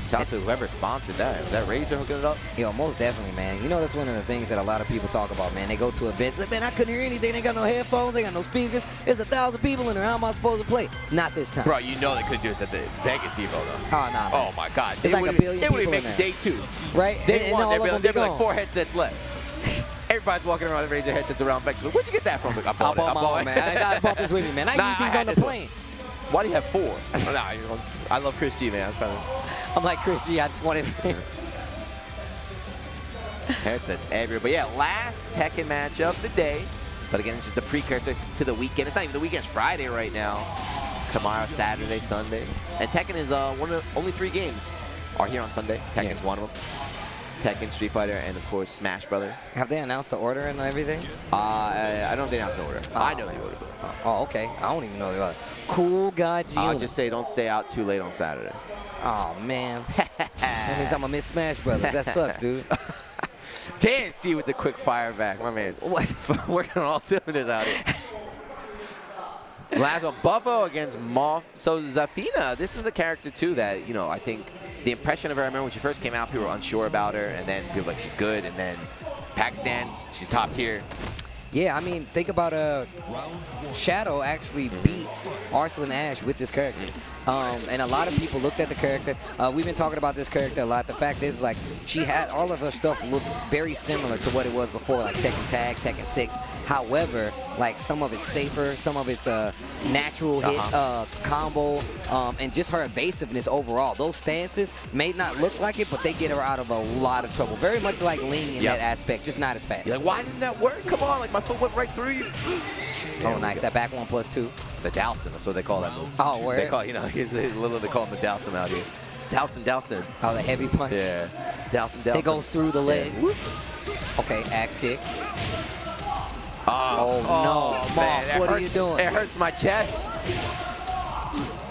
shout out to whoever sponsored that. Was that Razer hooking it up? Yo, most definitely, man. You know, that's one of the things that a lot of people talk about, man. They go to events, like, man, I couldn't hear anything. They got no headphones. They got no speakers. There's 1,000 people in there. How am I supposed to play? Not this time. Bro, you know they couldn't do this at the Vegas Evo, though. Oh, nah, man. Oh, my God. It's like a billion They would people make in there. day 2. Right? Day 1, there'd be like gone. 4 headsets left. Everybody's walking around with Razer headsets around Vegas. Where'd you get that from? I bought my own, man. I bought this with me, man. I use these on the plane. Why do you have 4? I love Chris G, man. I'm like Chris G. I just wanted headsets everywhere. But yeah, last Tekken match of the day. But again, it's just a precursor to the weekend. It's not even the weekend. It's Friday right now. Tomorrow, Saturday, Sunday. And Tekken is one of the only 3 games are here on Sunday. Tekken's one of them. Tekken, Street Fighter, and of course Smash Brothers. Have they announced the order and everything? I don't know if they announced the order. I know the order. Oh, okay. I don't even know the order. Cool guy G. I'll just say don't stay out too late on Saturday. Oh, man. That means I'm going to miss Smash Brothers. That sucks, dude. Dan Steve with the quick fire back. My man. Working on all cylinders out here. Last one, Buffo against Moth. So Zafina, this is a character too that, you know, I think the impression of her, I remember when she first came out, people were unsure about her, and then people were like, she's good, and then Pakistan, she's top tier. Yeah, I mean, think about Shadow actually beat Arslan Ash with this character. And a lot of people looked at the character. We've been talking about this character a lot. The fact is, like, she had all of her stuff looks very similar to what it was before, like Tekken Tag, Tekken 6. However, like, some of it's safer, some of it's natural hit combo, and just her evasiveness overall. Those stances may not look like it, but they get her out of a lot of trouble. Very much like Ling in that aspect, just not as fast. You're like, why didn't that work? Come on, like, my foot went right through you. Oh, nice. That back 1+2. The Dowson, that's what they call that move. Oh, where? They call, you know, he's literally they call him the Dowson out here. Dowson. Oh, the heavy punch. Yeah. Dowson. It goes through the legs. Yeah. Okay, axe kick. Oh no, Moth, what are you doing? It hurts my chest.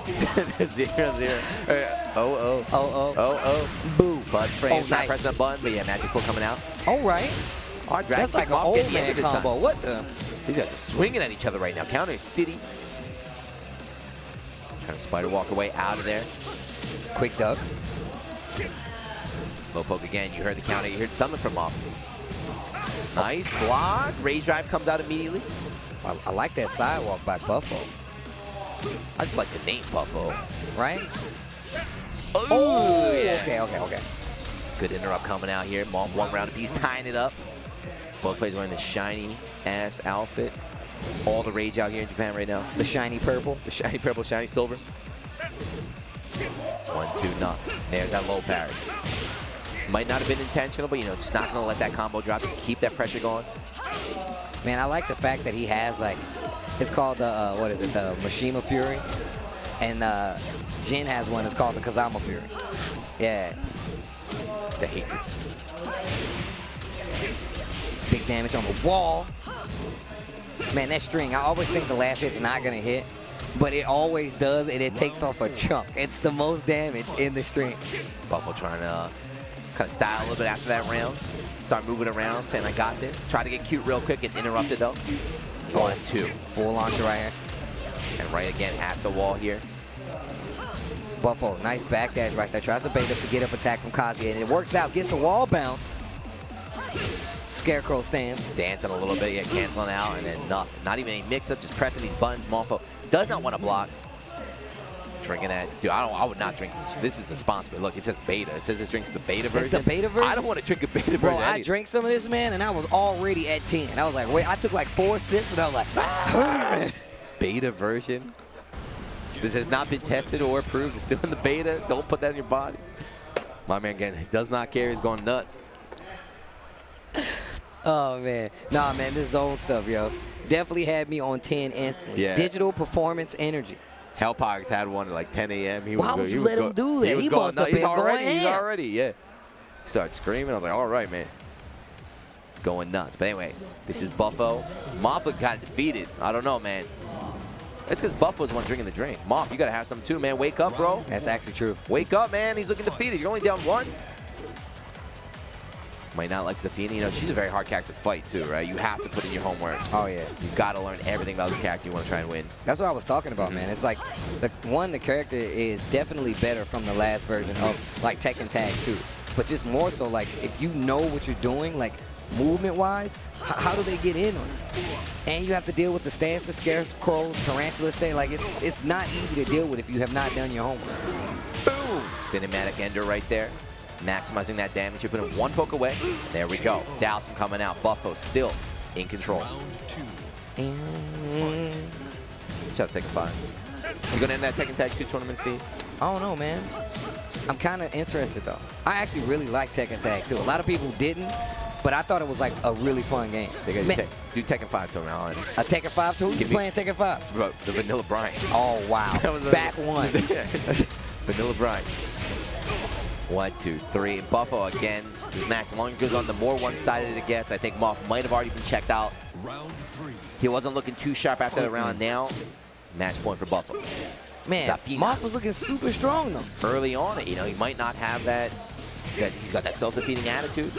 0-0. Oh. Boo. Buzz frames, not nice. pressing a button, but yeah, magic foot coming out. All right. Our drag That's like an off, old man combo. What the? These guys are swinging at each other right now. Counter City. Trying to spider walk away out of there. Quick duck. Low poke again. You heard the counter. You heard something from off. Nice block. Rage drive comes out immediately. I like that sidewalk by Buffo. I just like the name Buffo. Right? Oh, yeah. Okay. Good interrupt coming out here. Moth 1 round apiece, tying it up. Both players wearing the shiny ass outfit. All the rage out here in Japan right now. The shiny purple. The shiny purple, shiny silver. 1-2 knock. There's that low parry. Might not have been intentional, but you know, just not gonna let that combo drop. Just keep that pressure going. Man, I like the fact that he has like, it's called the what is it? The Mishima Fury, and Jin has one. It's called the Kazama Fury. Yeah. The hatred. Big damage on the wall. Man, that string, I always think the last hit's not going to hit, but it always does, and it takes off a chunk. It's the most damage in the string. Buffalo trying to kind of style a little bit after that round. Start moving around, saying, I got this. Try to get cute real quick. Gets interrupted, though. 1-2. Full launcher right here. And right again at the wall here. Buffalo, nice back dash right there. Tries to bait up to get up attack from Kazuya, and it works out. Gets the wall bounce. Scarecrow stands. Dancing a little bit, yeah, canceling out, and then nothing. Not even a mix-up, just pressing these buttons. Mofo does not want to block. drinking that. Dude, I would not drink this. This is the sponsor. But look, it says beta. It says it drinks the beta version. It's the beta version? I don't want to drink a beta version. Bro, I drank some of this, man, and I was already at 10. I was like, wait, I took like 4 sips, and I was like, beta version? This has not been tested or approved. It's still in the beta. Don't put that in your body. My man, again, does not care. He's going nuts. Oh, man. Nah, man, this zone stuff, yo. Definitely had me on 10 instantly. Yeah. Digital performance energy. Hellpox had one at like 10 a.m. Why would you let him do that? He must have been going ham. He's already, yeah. He started screaming. I was like, all right, man. It's going nuts. But anyway, this is Buffo. Moff got defeated. I don't know, man. It's because Buffalo's the one drinking the drink. Moff, you got to have some too, man. Wake up, bro. That's actually true. Wake up, man. He's looking defeated. You're only down 1. Might not like Zafina. You know, she's a very hard character to fight, too, right? You have to put in your homework. Oh, yeah. You've got to learn everything about this character you want to try and win. That's what I was talking about, man. It's like, the character is definitely better from the last version of, like, Tekken Tag 2. But just more so, like, if you know what you're doing, like, movement-wise, how do they get in on it? And you have to deal with the stance, the scarecrow, tarantula stay. Like, it's not easy to deal with if you have not done your homework. Boom! Cinematic ender right there. Maximizing that damage. You're putting 1 poke away. There we go. Dowsum coming out. Buffo still in control. Shout out to Tekken 5. You going to end that Tekken Tag 2 tournament, Steve? I don't know, man. I'm kind of interested, though. I actually really like Tekken Tag 2. A lot of people didn't, but I thought it was like a really fun game. Do Tekken 5 tournament on it. A Tekken 5 tournament? You playing Tekken 5? Bro, the Vanilla Brian. Oh, wow. Back 1. Vanilla Brian. 1, 2, 3. Buffo again. This match, the longer it goes on, the more one-sided it gets. I think Moff might have already been checked out. Round 3. He wasn't looking too sharp after the round. Now, match point for Buffo. Man, Zafina. Moff was looking super strong, though. Early on, you know, he might not have that. He's got that self-defeating attitude.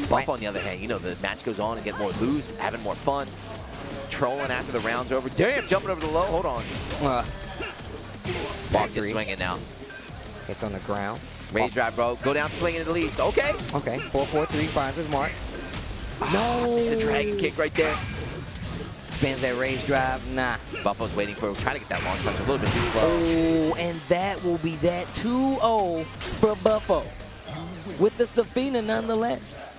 Buffo, on the other hand, you know, the match goes on and get more loose, having more fun. Trolling after the round's over. Damn, jumping over the low. Hold on. Moff just swinging now. It's on the ground. Rage drive, bro. Go down swinging at least. Okay. Okay. 4-4-3 finds his mark. No. It's a dragon kick right there. Spins that rage drive. Nah. Buffalo's waiting for trying to get that long punch. A little bit too slow. Oh, and that will be that 2-0 for Buffo. With the Zafina nonetheless.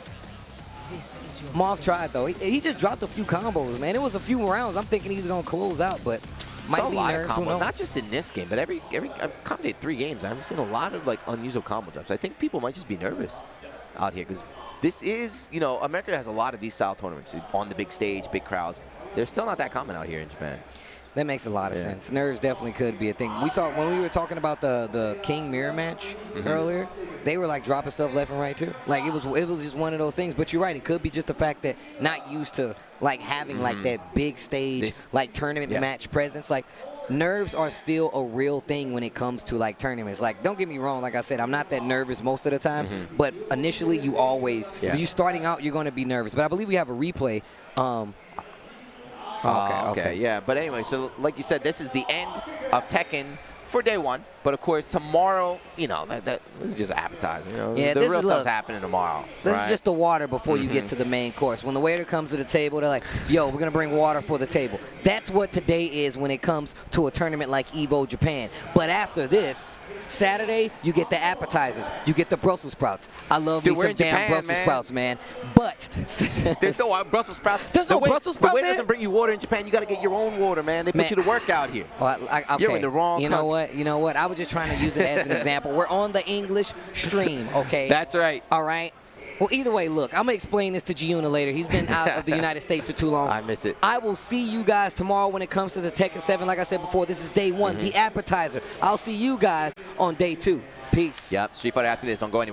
Moff tried, though. He just dropped a few combos, man. It was a few rounds. I'm thinking he's going to close out, but might be nerves. Not just in this game, but every I've commentated 3 games. I've seen a lot of like unusual combo drops. I think people might just be nervous out here because this is, you know, America has a lot of these style tournaments on the big stage, big crowds. They're still not that common out here in Japan. That makes a lot of sense. Nerves definitely could be a thing. We saw when we were talking about the King Mirror match earlier, they were like dropping stuff left and right too. Like it was just one of those things. But you're right, it could be just the fact that not used to like having like that big stage, like tournament match presence. Like nerves are still a real thing when it comes to like tournaments. Like don't get me wrong, like I said, I'm not that nervous most of the time. But initially, you always, you starting out, you're going to be nervous. But I believe we have a replay. Okay, yeah. But anyway, so like you said, this is the end of Tekken for day 1. But of course, tomorrow, you know, this is just appetizer. You know, the real stuff's happening tomorrow. This is just the water before you get to the main course. When the waiter comes to the table, they're like, yo, we're going to bring water for the table. That's what today is when it comes to a tournament like Evo Japan. But after this, Saturday, you get the appetizers. You get the Brussels sprouts. I love me some damn Brussels sprouts, man. But there's no Brussels sprouts. There's no Brussels sprouts. The waiter doesn't bring you water in Japan. You got to get your own water, man. They put you to work out here. Well, You're in the wrong country. You know what? I was just trying to use it as an example. We're on the English stream, okay? That's right. All right. Well, either way, look, I'm going to explain this to Giuna later. He's been out of the United States for too long. I miss it. I will see you guys tomorrow when it comes to the Tekken 7. Like I said before, this is day 1, the appetizer. I'll see you guys on day 2. Peace. Yep, Street Fighter after this. Don't go anywhere.